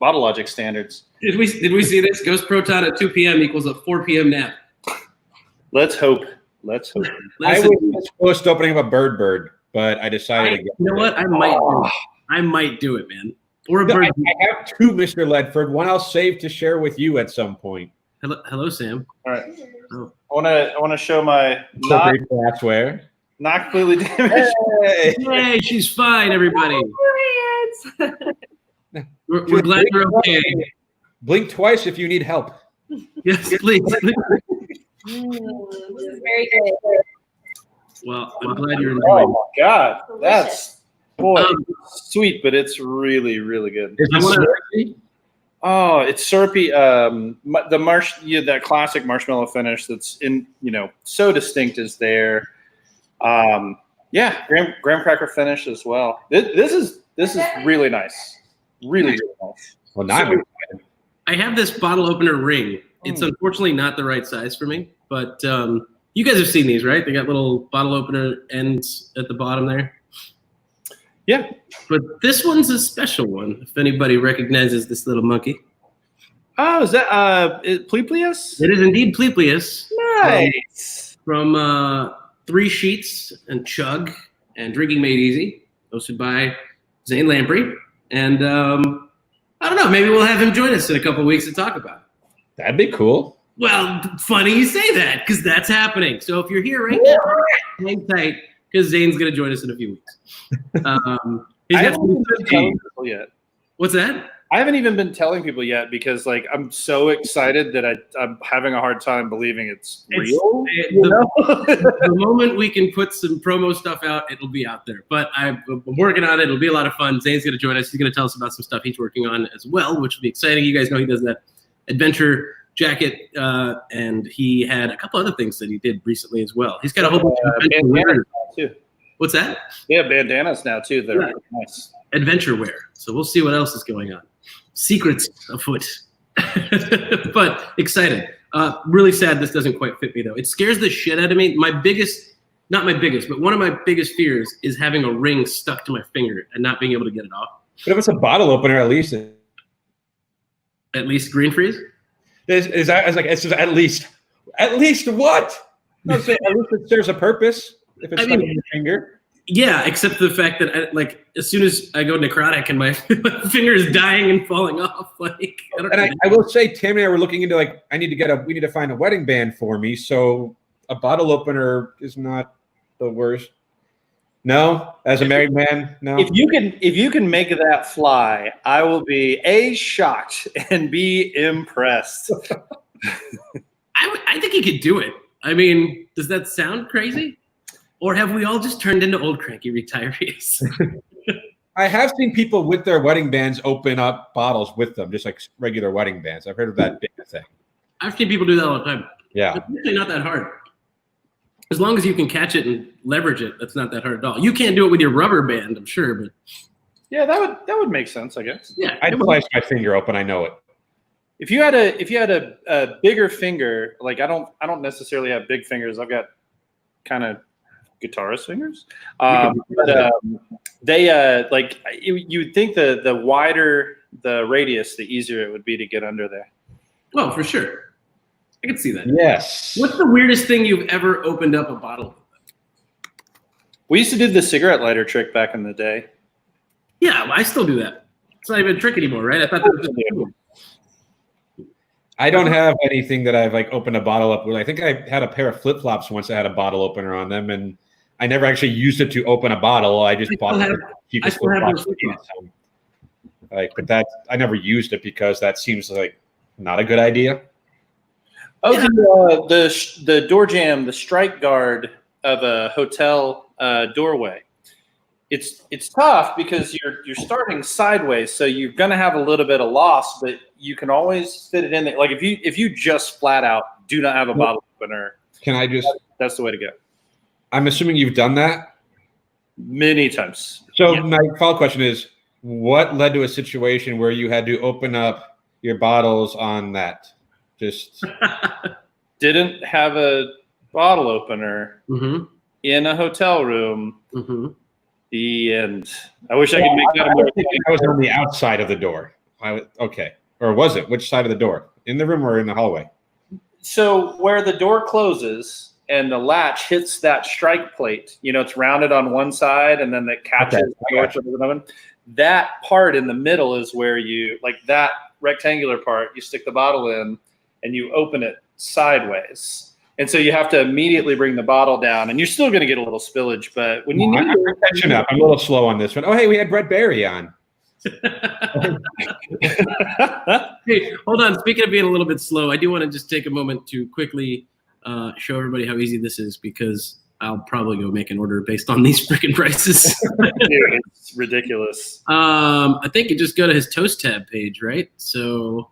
Bottle Logic standards. Did we see this? Ghost Proton at 2 p.m. equals a 4 p.m. nap. Let's hope. I was close to opening up a bird, but I decided to get. You know what? I might do it, man. Or a No, bird. I have 2, Mr. Ledford. One I'll save to share with you at some point. Hello, Sam. All right. Oh. I want to show my Glassware. not completely damaged. Hey, she's fine, everybody. We're glad you're okay. Blink twice if you need help. Yes, please. This is very good. Well, I'm glad you're Oh enjoying. my God, that's sweet, but it's really, really good. Is it syrupy? Oh, it's syrupy. That classic marshmallow finish that's so distinct is there. Graham cracker finish as well. This is really nice. Really nice. Well, now I'm excited. I have this bottle opener ring. It's unfortunately not the right size for me, but you guys have seen these, right? They got little bottle opener ends at the bottom there. Yeah. But this one's a special one, if anybody recognizes this little monkey. Oh, is that Pleplius? It is indeed Pleplius. Nice. From 3 Sheets and Chug and Drinking Made Easy, hosted by Zane Lamprey. And I don't know, maybe we'll have him join us in a couple of weeks to talk about it. That'd be cool. Well, funny you say that, because that's happening. So if you're here right now, hang tight, because Zane's going to join us in a few weeks. He's I got haven't even been telling some. people yet. What's that? I haven't even been telling people yet because I'm so excited that I'm having a hard time believing it's real. The moment we can put some promo stuff out, it'll be out there. But I'm working on it. It'll be a lot of fun. Zane's going to join us. He's going to tell us about some stuff he's working on as well, which will be exciting. You guys know he does that adventure jacket, and he had a couple other things that he did recently as well. He's got a whole bunch of adventure wear too. What's that? Yeah, bandanas now too. They're really nice. Adventure wear. So we'll see what else is going on. Secrets afoot. But excited. Really sad this doesn't quite fit me though. It scares the shit out of me. Not my biggest, but one of my biggest fears is having a ring stuck to my finger and not being able to get it off. But if it's a bottle opener, at least. At least green freeze? Is that? It's like it's just at least what? No, at least it serves a purpose. If it's stuck in your finger. Yeah, except for the fact that as soon as I go necrotic and my finger is dying and falling off, I will say, Tim and I were looking into we need to find a wedding band for me. So a bottle opener is not the worst. No, as a married man, no. If you can make that fly, I will be shocked and B impressed. I think he could do it. I mean, does that sound crazy? Or have we all just turned into old cranky retirees? I have seen people with their wedding bands open up bottles with them, just like regular wedding bands. I've heard of that big thing. I've seen people do that all the time. Yeah. It's really not that hard. As long as you can catch it and leverage it, that's not that hard at all. You can't do it with your rubber band, I'm sure, but yeah, that would make sense, I guess. Yeah, I'd slice my finger open. I know it. If you had a bigger finger, like I don't necessarily have big fingers. I've got kind of guitarist fingers. You'd think the wider the radius, the easier it would be to get under there. Oh, for sure. I can see that. Yes. What's the weirdest thing you've ever opened up a bottle of? We used to do the cigarette lighter trick back in the day. Yeah, I still do that. It's not even a trick anymore, right? I thought that was cool. I don't have anything that I've opened a bottle up with. I think I had a pair of flip flops once that had a bottle opener on them, and I never actually used it to open a bottle. I just bought the cheapest flip flops. Like, but that I never used it because that seems like not a good idea. Oh, the door jamb, the strike guard of a hotel doorway. It's tough because you're starting sideways, so you're gonna have a little bit of loss, but you can always fit it in there. Like if you just flat out do not have a bottle opener, Can I just? that's the way to go. I'm assuming you've done that. Many times. So Yeah. my follow-up question is, what led to a situation where you had to open up your bottles on that? Just Didn't have a bottle opener Mm-hmm. in a hotel room. Mm-hmm. The end. I wish I could make that I more. was on the outside of the door. Okay, or was it? Which side of the door? In the room or in the hallway? So where the door closes and the latch hits that strike plate, it's rounded on one side and then it catches the door to the other one. That part in the middle is where you, like that rectangular part, you stick the bottle in and you open it sideways. And so you have to immediately bring the bottle down, and you're still going to get a little spillage. But when you need I'm catching up. I'm a little slow on this one. Oh, hey, we had Brett Barry on. Hey, hold on. Speaking of being a little bit slow, I do want to just take a moment to quickly show everybody how easy this is, because I'll probably go make an order based on these freaking prices. Dude, it's ridiculous. I think you just go to his Toast Tab page, right? So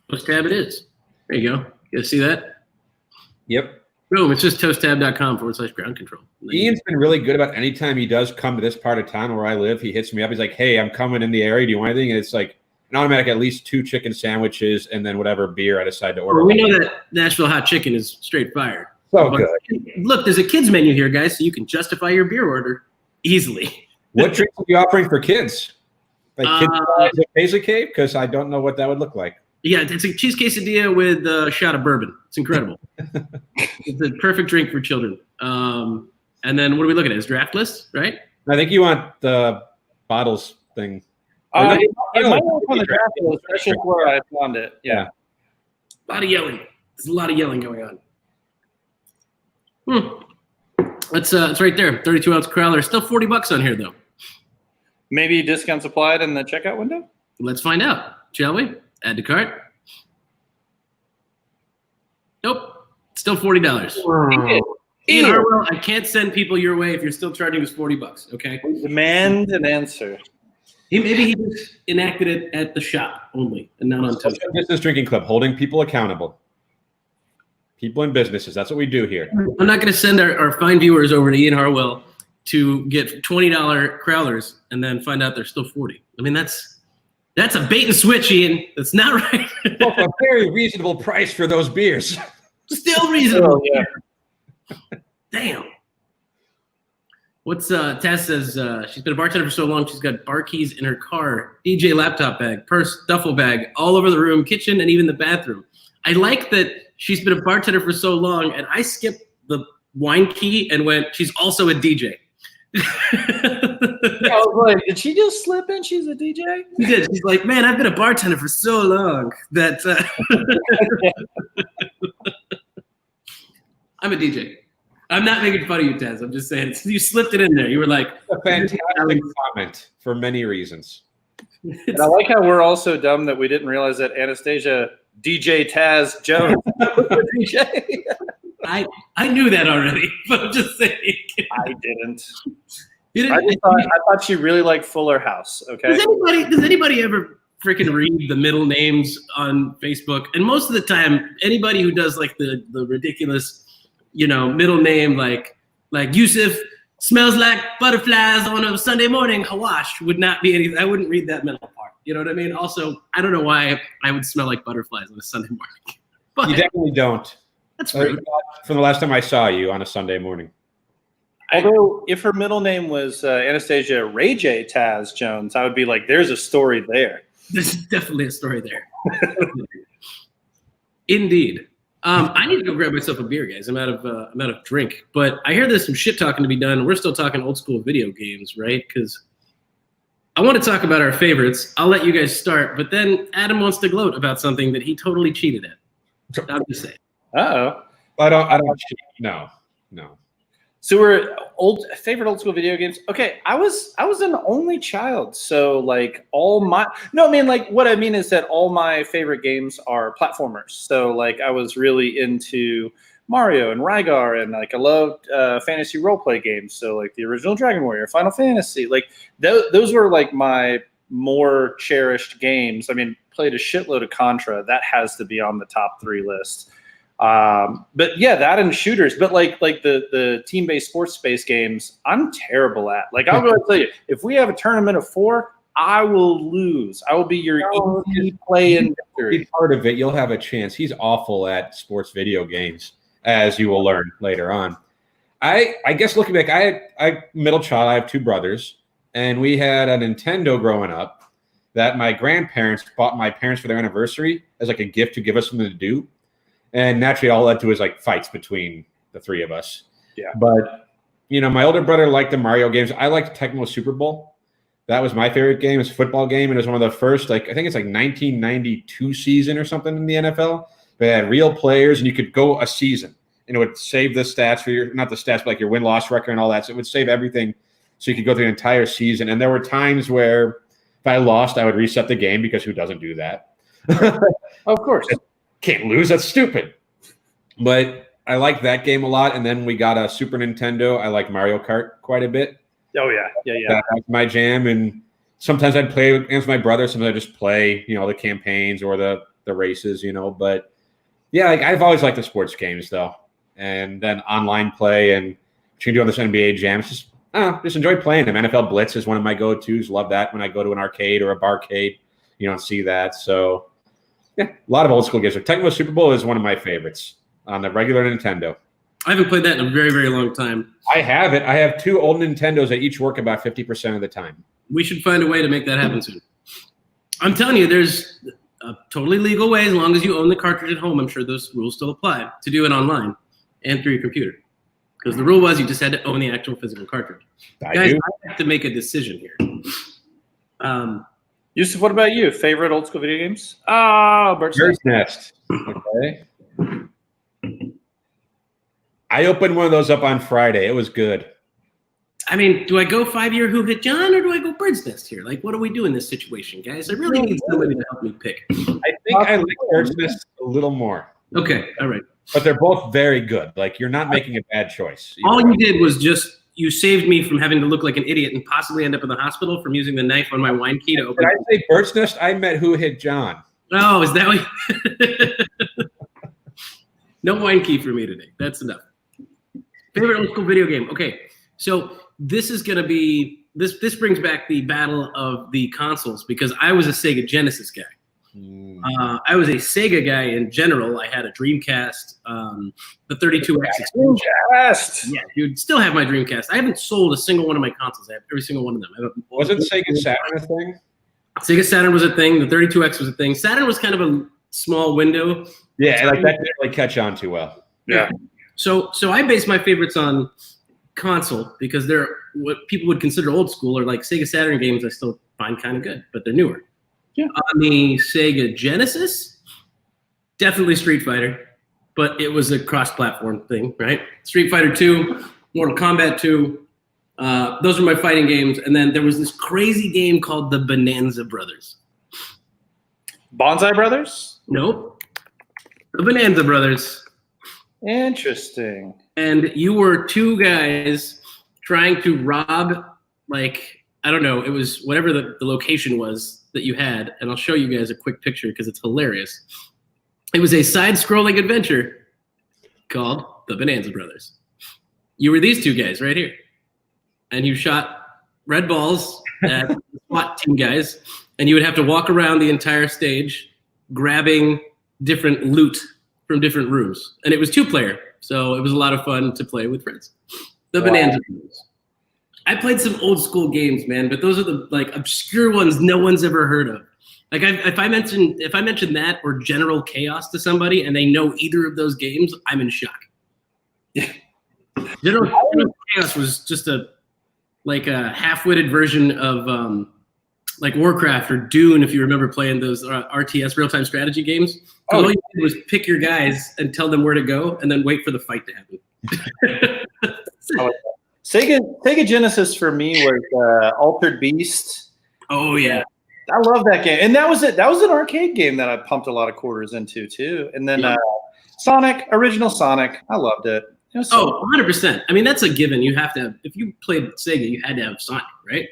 Toast Tab it is. There you go. You guys see that? Yep. Boom. It's just toasttab.com/ground control. Ian's been really good about anytime he does come to this part of town where I live, he hits me up. He's like, hey, I'm coming in the area. Do you want anything? And it's like an automatic at least 2 chicken sandwiches and then whatever beer I decide to order. Well, we know that Nashville hot chicken is straight fire. So But good. look, there's a kids menu here, guys, so you can justify your beer order easily. What drinks are you offering for kids? Like kids Paisley Cave? Because I don't know what that would look like. Yeah, it's a cheese quesadilla with a shot of bourbon. It's incredible. It's a perfect drink for children. And then what are we looking at? His draft list, right? I think you want the bottles thing. It might work on the draft list. That's just where I found it. Yeah. A lot of yelling. There's a lot of yelling going on. It's right there. 32-ounce crowler. Still $40 on here, though. Maybe discounts applied in the checkout window? Let's find out, shall we? Add to cart. Nope. Still $40. Ian Harwell, I can't send people your way if you're still charging us $40, okay? Demand an answer. Maybe he just enacted it at the shop only and not on Toast. Business Drinking Club, holding people accountable. People in businesses. That's what we do here. I'm not going to send our fine viewers over to Ian Harwell to get $20 crowlers and then find out they're still $40. I mean, that's a bait and switch, Ian. That's not right. Well, a very reasonable price for those beers. Still reasonable. Oh, yeah. Damn. What's Taz says she's been a bartender for so long she's got bar keys in her car, DJ laptop bag, purse, duffel bag, all over the room, kitchen, and even the bathroom. I like that she's been a bartender for so long, and I skipped the wine key and went, she's also a DJ. I was like, did she just slip in? She's a DJ? She did. She's like, man, I've been a bartender for so long that I'm a DJ. I'm not making fun of you, Taz. I'm just saying you slipped it in there. You were like, A fantastic comment for many reasons. And I like how we're all so dumb that we didn't realize that Anastasia DJ Taz Jones was a DJ. I knew that already, but I'm just saying. I didn't. You I didn't thought she really liked Fuller House. Okay. Does anybody ever freaking read the middle names on Facebook? And most of the time, anybody who does like the ridiculous, middle name like Yusuf smells like butterflies on a Sunday morning, Hawash would not be anything. I wouldn't read that middle part. You know what I mean? Also, I don't know why I would smell like butterflies on a Sunday morning. But You definitely don't. that's rude. From the last time I saw you on a Sunday morning. Although, if her middle name was Anastasia Ray J. Taz Jones, I would be like, there's a story there. There's definitely a story there. Indeed. I need to go grab myself a beer, guys. I'm out of drink. But I hear there's some shit talking to be done. We're still talking old school video games, right? Because I want to talk about our favorites. I'll let you guys start. But then Adam wants to gloat about something that he totally cheated at. I'm just saying. Uh-oh. I don't. No. So we're favorite old school video games. Okay, I was an only child, so like what I mean is that all my favorite games are platformers. So like I was really into Mario and Rygar, and like I loved fantasy role play games. So like the original Dragon Warrior, Final Fantasy, like those were like my more cherished games. I mean, played a shitload of Contra. That has to be on the top 3 list. But yeah, that and shooters. But like the team-based sports-based games, I'm terrible at. Like I'll go and tell you, if we have a tournament of 4, I will lose. I will be your easy play in victory. Be part of it. You'll have a chance. He's awful at sports video games, as you will learn later on. I guess looking back, I middle child. I have 2 brothers, and we had a Nintendo growing up that my grandparents bought my parents for their anniversary as like a gift to give us something to do. And naturally, all led to was like fights between the 3 of us. Yeah. But, my older brother liked the Mario games. I liked Tecmo Super Bowl. That was my favorite game. It's a football game. And it was one of the first, I think it's like 1992 season or something in the NFL. They had real players, and you could go a season. And it would save the stats for not the stats, but like your win-loss record and all that. So it would save everything so you could go through the entire season. And there were times where if I lost, I would reset the game because who doesn't do that? Of course. Can't lose. That's stupid. But I like that game a lot. And then we got a Super Nintendo. I like Mario Kart quite a bit. Oh, yeah. That's my jam. And sometimes I'd play against my brother. Sometimes I just play, the campaigns or the races, But yeah, like I've always liked the sports games, though. And then online play and what you can do on this NBA jam. It's just enjoy playing them. NFL Blitz is one of my go-tos. Love that when I go to an arcade or a barcade. You don't see that. So yeah, a lot of old school games. Tecmo Super Bowl is one of my favorites on the regular Nintendo. I haven't played that in a very, very long time. I have it. I have 2 old Nintendos that each work about 50% of the time. We should find a way to make that happen soon. I'm telling you, there's a totally legal way, as long as you own the cartridge at home. I'm sure those rules still apply to do it online and through your computer. Because the rule was you just had to own the actual physical cartridge. Guys, I have to make a decision here. Yusuf, what about you? Favorite old school video games? Bird's Nest. Okay. I opened one of those up on Friday. It was good. I mean, do I go 5-year Who Hit John, or do I go Bird's Nest here? Like, what do we do in this situation, guys? I really need somebody to help me pick. I think I like Bird's Nest a little more. Okay, all right. But they're both very good. Like, you're not making a bad choice. All you did was you saved me from having to look like an idiot and possibly end up in the hospital from using the knife on my wine key to open. Did I say Bird's Nest? I meant Who Hit John. Oh, is that what? No wine key for me today. That's enough. Favorite old school video game. Okay, so this is going to be this brings back the battle of the consoles, because I was a Sega Genesis guy. I was a Sega guy in general. I had a Dreamcast, the 32X. Dreamcast. Yeah, dude, still have my Dreamcast. I haven't sold a single one of my consoles. I have every single one of them. Wasn't Sega Saturn a thing? Sega Saturn was a thing. The 32X was a thing. Saturn was kind of a small window. Yeah, like that didn't really catch on too well. Yeah. So I base my favorites on console, because they're what people would consider old school, or like Sega Saturn games I still find kind of good, but they're newer. Yeah. On the Sega Genesis, definitely Street Fighter, but it was a cross-platform thing, right? Street Fighter 2, Mortal Kombat 2, those are my fighting games. And then there was this crazy game called the Bonanza Brothers. Bonsai Brothers? Nope. The Bonanza Brothers. Interesting. And you were 2 guys trying to rob, like, I don't know, it was whatever the location was that you had. And I'll show you guys a quick picture because it's hilarious. It was a side-scrolling adventure called The Bonanza Brothers. You were these 2 guys right here. And you shot red balls at the SWAT team guys. And you would have to walk around the entire stage grabbing different loot from different rooms. And it was 2-player. So it was a lot of fun to play with friends. The Bonanza Brothers. I played some old school games, man, but those are the like obscure ones no one's ever heard of. Like if I mention that or General Chaos to somebody and they know either of those games, I'm in shock. General Chaos was just a half-witted version of like Warcraft or Dune, if you remember playing those RTS real-time strategy games. All you did was pick your guys and tell them where to go and then wait for the fight to happen. Sega Genesis for me was Altered Beast. Oh yeah. I love that game, and that was it. That was an arcade game that I pumped a lot of quarters into too. And then Sonic, original Sonic, I loved it. It was 100%. I mean, that's a given. You have to have, if you played Sega, you had to have Sonic, right?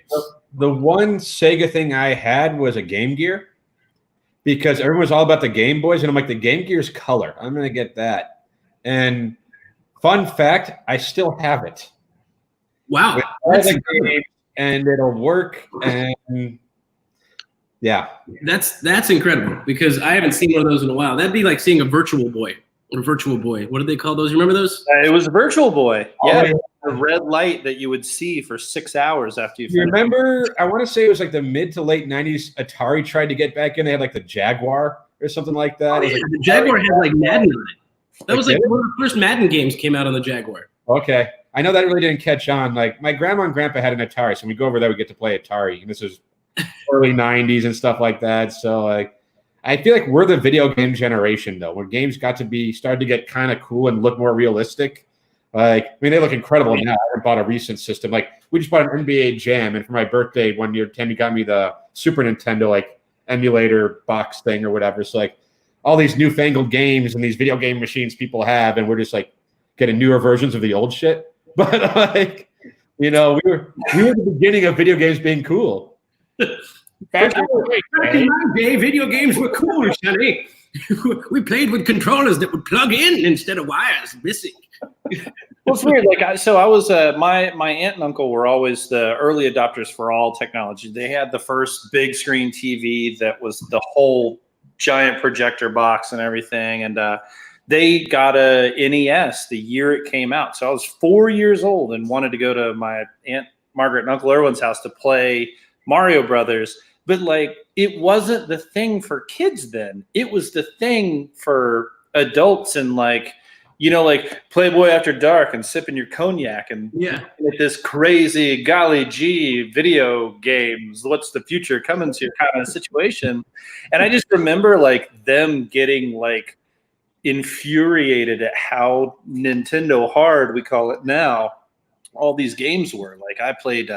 The one Sega thing I had was a Game Gear because everyone was all about the Game Boys, and I'm like, the Game Gear's color. I'm going to get that. And fun fact, I still have it. Wow. With all the games, and it'll work. And yeah. That's incredible because I haven't seen one of those in a while. That'd be like seeing a Virtual Boy. Or Virtual Boy. What did they call those? You remember those? It was a Virtual Boy. Yeah. The red light that you would see for 6 hours after you finished. Remember, I want to say it was like the mid to late 90s, Atari tried to get back in. They had like the Jaguar or something like that. Like, the Jaguar had like Madden on it. That was like one of the first Madden games came out on the Jaguar. Okay. I know that really didn't catch on. Like my grandma and grandpa had an Atari, so when we go over there, we get to play Atari. And this is early 90s and stuff like that. So like, I feel like we're the video game generation, though, when games started to get kind of cool and look more realistic. Like, I mean, they look incredible now. I haven't bought a recent system. Like, we just bought an NBA Jam, and for my birthday one year, Tammy got me the Super Nintendo, like, emulator box thing or whatever. So, like, all these newfangled games and these video game machines people have, and we're just, like, getting newer versions of the old shit. But, like, you know, we were at the beginning of video games being cool. Back in my day, video games were cool, Sonny. We played with controllers that would plug in instead of wires missing. Well, it's weird. Like, I was my aunt and uncle were always the early adopters for all technology. They had the first big screen TV that was the whole giant projector box and everything, and they got a NES the year it came out. So I was 4 years old and wanted to go to my Aunt Margaret and Uncle Irwin's house to play Mario Brothers. But like, it wasn't the thing for kids then. It was the thing for adults and like, you know, like Playboy After Dark and sipping your cognac and with this crazy golly gee video games. What's the future coming to kind of situation? And I just remember like them getting like infuriated at how Nintendo hard, we call it now, all these games were. Like I played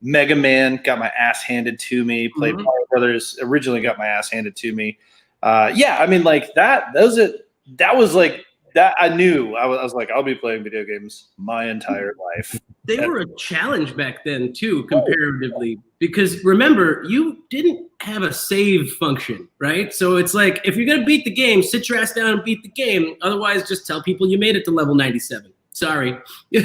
Mega Man, got my ass handed to me. Played Mario Brothers, originally got my ass handed to me. Yeah, I mean, like that was like that. I knew I was like, I'll be playing video games my entire life. They were a challenge back then too, comparatively, because remember, you didn't have a save function, right? So it's like, if you're gonna beat the game, sit your ass down and beat the game. Otherwise, just tell people you made it to level 97. Sorry. You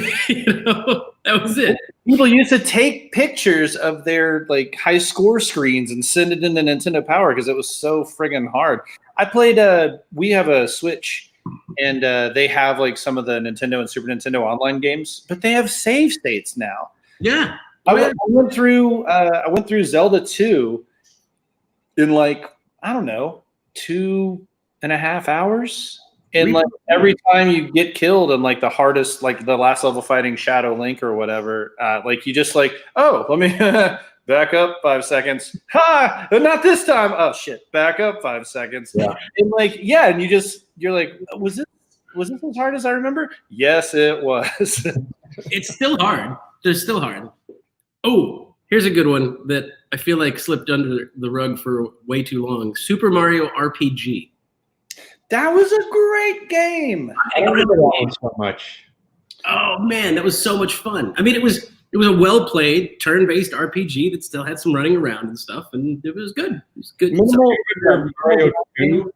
know, that was it. People used to take pictures of their like high score screens and send it into Nintendo Power because it was so friggin' hard. I played we have a Switch and they have like some of the Nintendo and Super Nintendo online games, but they have save states now. Yeah. I went through Zelda 2 in like, I don't know, 2.5 hours. And like every time you get killed in like the hardest, like the last level fighting Shadow Link or whatever, like you just like, oh, let me back up 5 seconds. Ha! Not this time. Oh shit! Back up 5 seconds. Yeah. And like, yeah, and you're like, was this as hard as I remember? Yes, it was. It's still hard. They're still hard. Oh, here's a good one that I feel like slipped under the rug for way too long. Super Mario RPG. That was a great game. I remember that one so much. Oh man, that was so much fun. I mean, it was a well-played turn-based RPG that still had some running around and stuff, and it was good. It was good. Mario 2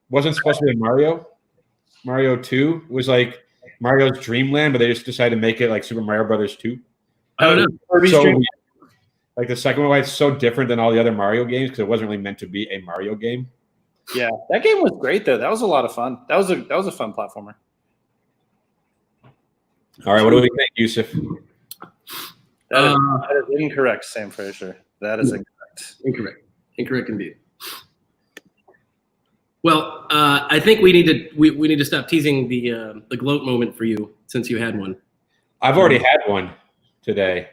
wasn't supposed to be Mario. Mario 2 was like Mario's Dreamland, but they just decided to make it like Super Mario Brothers 2. I don't know. So, like the second one, why it's so different than all the other Mario games because it wasn't really meant to be a Mario game. Yeah, that game was great though. That was a lot of fun. That was a fun platformer. All right, what do we think, Yusuf? That is incorrect, Sam Fraser. That is incorrect. Incorrect indeed. Well, I think we need to stop teasing the gloat moment for you since you had one. I've already had one today.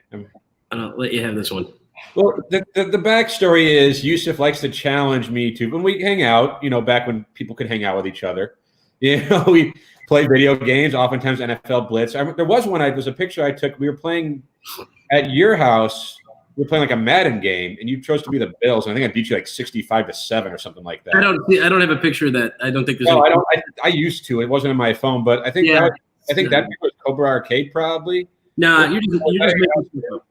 I'll let you have this one. Well, the backstory is Yusuf likes to challenge me to when we hang out, you know, back when people could hang out with each other. You know, play video games, oftentimes NFL Blitz. There was one. There was a picture I took. We were playing at your house. We were playing like a Madden game, and you chose to be the Bills. And I think I beat you like 65-7 or something like that. I don't have a picture of that. I don't think there's. No, I don't. I used to. It wasn't on my phone, but I think Yeah. that was Cobra Arcade probably. Nah, you're just making stuff up.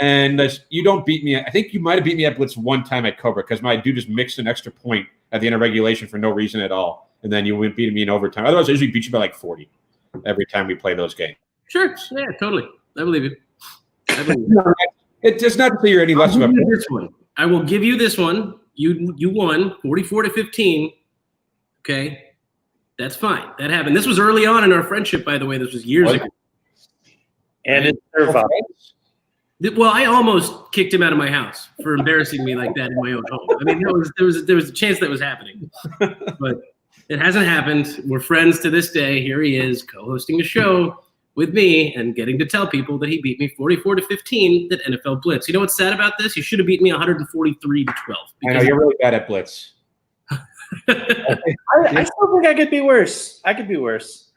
And you don't beat me. I think you might have beat me at Blitz one time at Cobra because my dude just mixed an extra point at the end of regulation for no reason at all. And then you would beat me in overtime. Otherwise, I usually beat you by like 40 every time we play those games. Sure. Yeah, totally. I believe you. It does not say you're any less of a this one. I will give you this one. You won 44-15. Okay. That's fine. That happened. This was early on in our friendship, by the way. This was years ago. And it survived. Well, I almost kicked him out of my house for embarrassing me like that in my own home. I mean, there was a chance that was happening, but it hasn't happened. We're friends to this day. Here he is co-hosting a show with me and getting to tell people that he beat me 44-15 at NFL Blitz. You know what's sad about this? You should have beat me 143-12. I know you're really bad at Blitz. I still think I could be worse. I could be worse.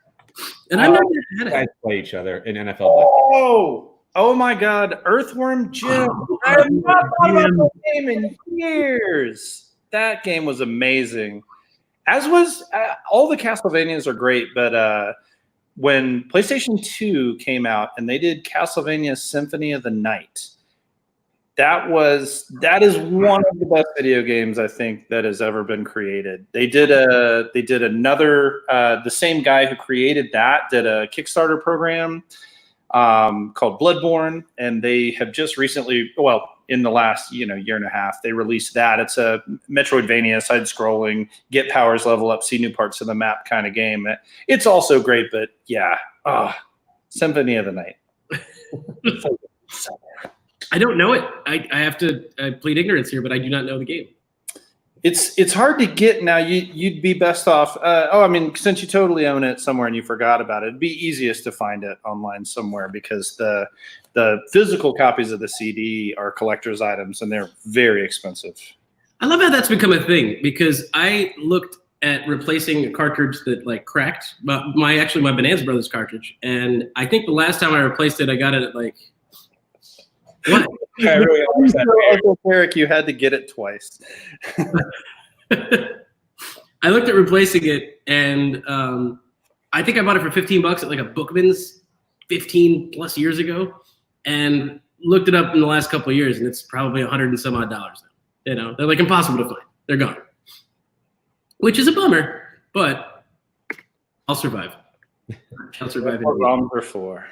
And I'm not that bad at guys it. play each other in NFL Blitz. Oh my God, Earthworm Jim! I have not thought about that game in years. That game was amazing. As was all the Castlevanias are great, but when PlayStation 2 came out and they did Castlevania Symphony of the Night, that is one of the best video games I think that has ever been created. They did another the same guy who created that did a Kickstarter program called Bloodborne, and they have just recently, in the last year and a half, they released that. It's a Metroidvania, side-scrolling, get powers, level up, see new parts of the map kind of game. It's also great, but yeah, Symphony of the Night. I don't know it. I have to plead ignorance here, but I do not know the game. It's hard to get now. You'd be best off. Since you totally own it somewhere and you forgot about it, it'd be easiest to find it online somewhere because the physical copies of the CD are collector's items and they're very expensive. I love how that's become a thing because I looked at replacing a cartridge that cracked, my Bonanza Brothers cartridge, and I think the last time I replaced it, I got it at what? I really understand. Eric, you had to get it twice. I looked at replacing it, and I think I bought it for $15 at a Bookman's 15 plus years ago, and looked it up in the last couple of years, and it's probably $100 and some odd now. They're impossible to find. They're gone, which is a bummer, but I'll survive. I'll survive. Number 4.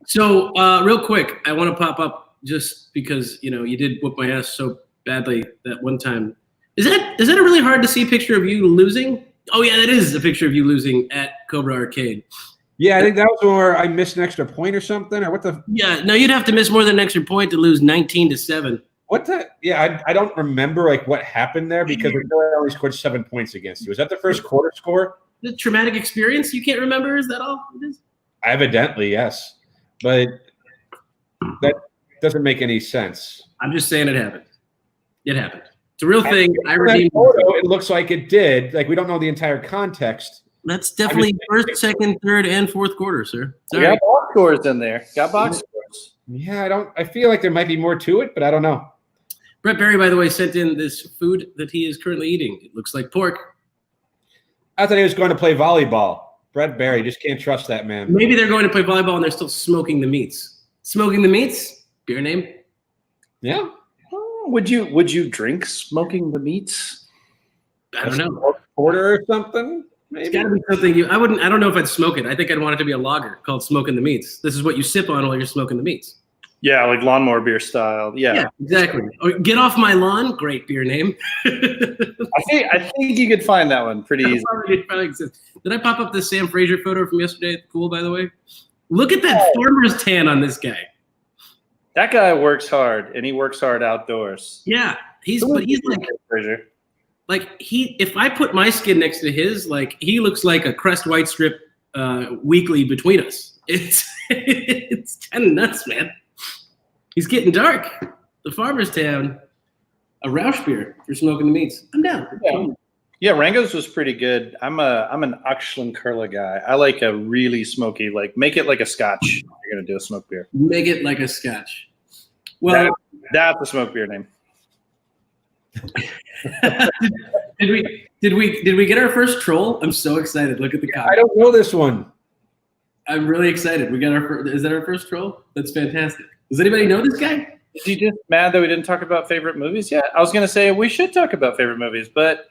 So real quick, I want to pop up just because you did whoop my ass so badly that one time. Is that a really hard to see picture of you losing? Oh yeah, that is a picture of you losing at Cobra Arcade. Yeah, I think that was where I missed an extra point or something, or what the? Yeah, no, you'd have to miss more than an extra point to lose 19-7. What the? Yeah, I don't remember what happened there because I only scored 7 points against you. Was that the first quarter score? The traumatic experience you can't remember? Is that all it is? Evidently, yes. But that doesn't make any sense. I'm just saying it happened. It happened. It's a real thing. I redeemed photo, it looks like it did. We don't know the entire context. That's definitely first, second, third, and fourth quarter, sir. Sorry. Got box scores in there. Got box scores. Yeah, I feel like there might be more to it, but I don't know. Brett Berry, by the way, sent in this food that he is currently eating. It looks like pork. I thought he was going to play volleyball. Brett Berry, just can't trust that man. Maybe they're going to play volleyball and they're still smoking the meats. Smoking the meats? Beer name? Yeah. Would you drink smoking the meats? I don't know. Porter or something? Maybe. It's got to be something I don't know if I'd smoke it. I think I'd want it to be a lager called Smoking the Meats. This is what you sip on while you're smoking the meats. Yeah, like lawnmower beer style. Yeah, exactly. Or Get Off My Lawn, great beer name. I think you could find that one pretty easy. It probably exists. Did I pop up this Sam Fraser photo from yesterday at the pool, by the way? Look at that farmer's tan on this guy. That guy works hard, and he works hard outdoors. Yeah, he's like Fraser. If I put my skin next to his, he looks like a Crest White Strip weekly between us. It's kind of nuts, man. He's getting dark. The farmer's tan, a Roush beer for smoking the meats. I'm down. Yeah. Yeah, Rango's was pretty good. I'm an Auchlenkurla guy. I like a really smoky, like make it like a Scotch. If you're gonna do a smoked beer. Make it like a Scotch. Well, that's a smoked beer name. did we get our first troll? I'm so excited. Look at the comment. I don't know this one. I'm really excited. We got is that our first troll? That's fantastic. Does anybody know this guy? Is he just mad that we didn't talk about favorite movies yet? I was gonna say we should talk about favorite movies, but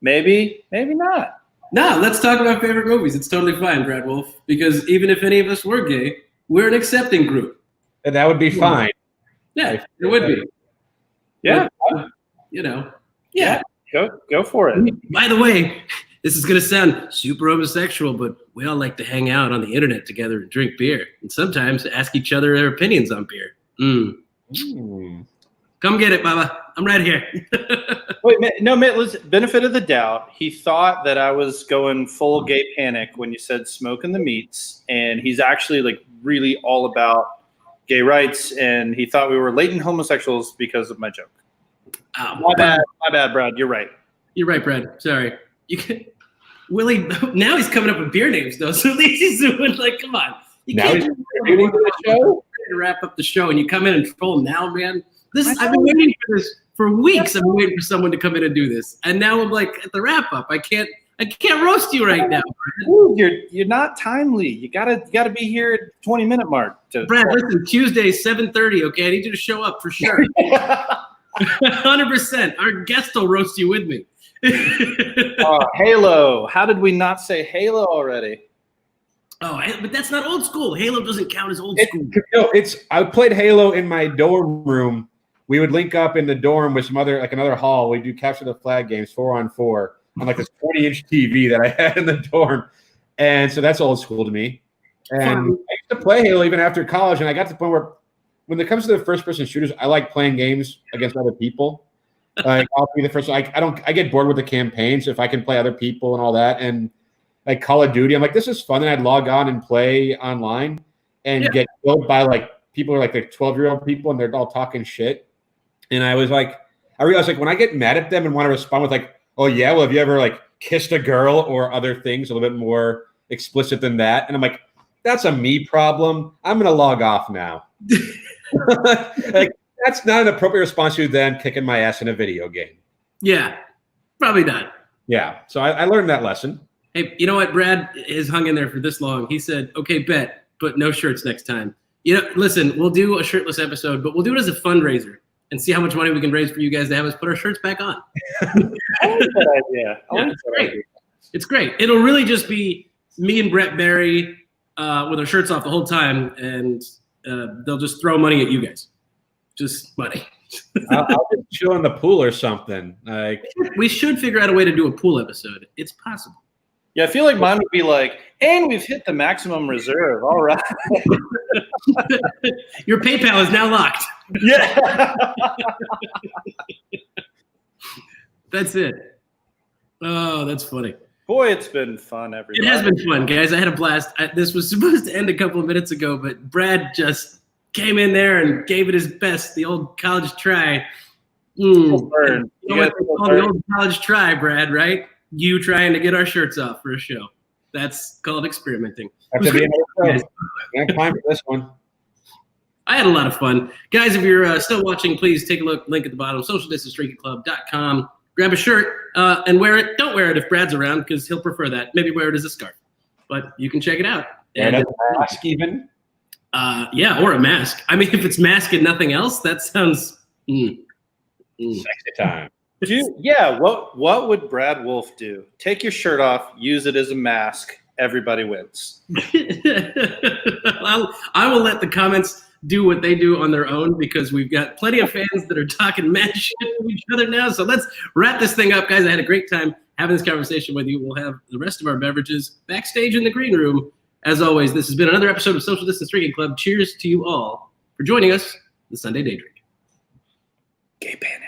maybe not. No, let's talk about favorite movies. It's totally fine, Brad Wolf, because even if any of us were gay, we're an accepting group. And that would be fine. Yeah, it would be. Yeah. But, yeah. Go for it. By the way, this is going to sound super homosexual, but we all like to hang out on the internet together and drink beer, and sometimes ask each other their opinions on beer. Come get it, Baba. I'm right here. Wait, listen, benefit of the doubt. He thought that I was going full gay panic when you said smoking the meats, and he's actually like really all about gay rights, and he thought we were latent homosexuals because of my joke. Oh, my bad, Brad. You're right. You're right, Brad. Sorry. Willie, now he's coming up with beer names, though, so at least he's doing, like, come on. You now can't he's contributing to the show? To wrap up the show, and you come in and troll now, man. I've been waiting for this for weeks. I've been waiting for someone to come in and do this, and now I'm like at the wrap up. I can't roast you right now. Ooh, you're not timely. You gotta be here at 20-minute mark. Brad, listen, Tuesday 7:30. Okay, I need you to show up for sure. 100%. Our guest will roast you with me. Halo. How did we not say Halo already? Oh, but that's not old school. Halo doesn't count as old school. I played Halo in my dorm room. We would link up in the dorm with some another hall. We do capture the flag games 4-on-4 on like this 20-inch TV that I had in the dorm. And so that's old school to me. And I used to play Halo even after college. And I got to the point where when it comes to the first-person shooters, I like playing games against other people. Like I'll be the first. I get bored with the campaign. So if I can play other people and all that, and like Call of Duty, I'm like, this is fun. And I'd log on and play online and get killed by like people who are like the 12-year-old people, and they're all talking shit. And I realized like when I get mad at them and want to respond with like, oh yeah, well, have you ever like kissed a girl or other things a little bit more explicit than that? And I'm like, that's a me problem. I'm gonna log off now. Like that's not an appropriate response to then kicking my ass in a video game. Yeah, probably not. Yeah, so I learned that lesson. Hey, you know what? Brad has hung in there for this long. He said, okay, bet, but no shirts next time. Listen, we'll do a shirtless episode, but we'll do it as a fundraiser and see how much money we can raise for you guys to have us put our shirts back on. I like that idea. It's great. It's great. It'll really just be me and Brett Barry with our shirts off the whole time, and they'll just throw money at you guys. Just money. I'll just chill in the pool or something. Like we should figure out a way to do a pool episode. It's possible. Yeah, I feel like mine would be like, and we've hit the maximum reserve. All right. Your PayPal is now locked. Yeah. That's it. Oh, that's funny. Boy, it's been fun, everybody. It has been fun, guys. I had a blast. This was supposed to end a couple of minutes ago, but Brad just came in there and gave it his best, the old college try. You know what they call the old college try, Brad, right? You trying to get our shirts off for a show. That's called experimenting. Have to be time for this one. I had a lot of fun. Guys, if you're still watching, please take a look. Link at the bottom, socialdistancedrinking.com. Grab a shirt and wear it. Don't wear it if Brad's around because he'll prefer that. Maybe wear it as a scarf. But you can check it out. And a mask even? Yeah, or a mask. I mean, if it's mask and nothing else, that sounds sexy time. What would Brad Wolf do? Take your shirt off, use it as a mask. Everybody wins. I will let the comments do what they do on their own because we've got plenty of fans that are talking mad shit to each other now. So let's wrap this thing up, guys. I had a great time having this conversation with you. We'll have the rest of our beverages backstage in the green room. As always, this has been another episode of Social Distance Drinking Club. Cheers to you all for joining us the Sunday Day Drink. Gay panic.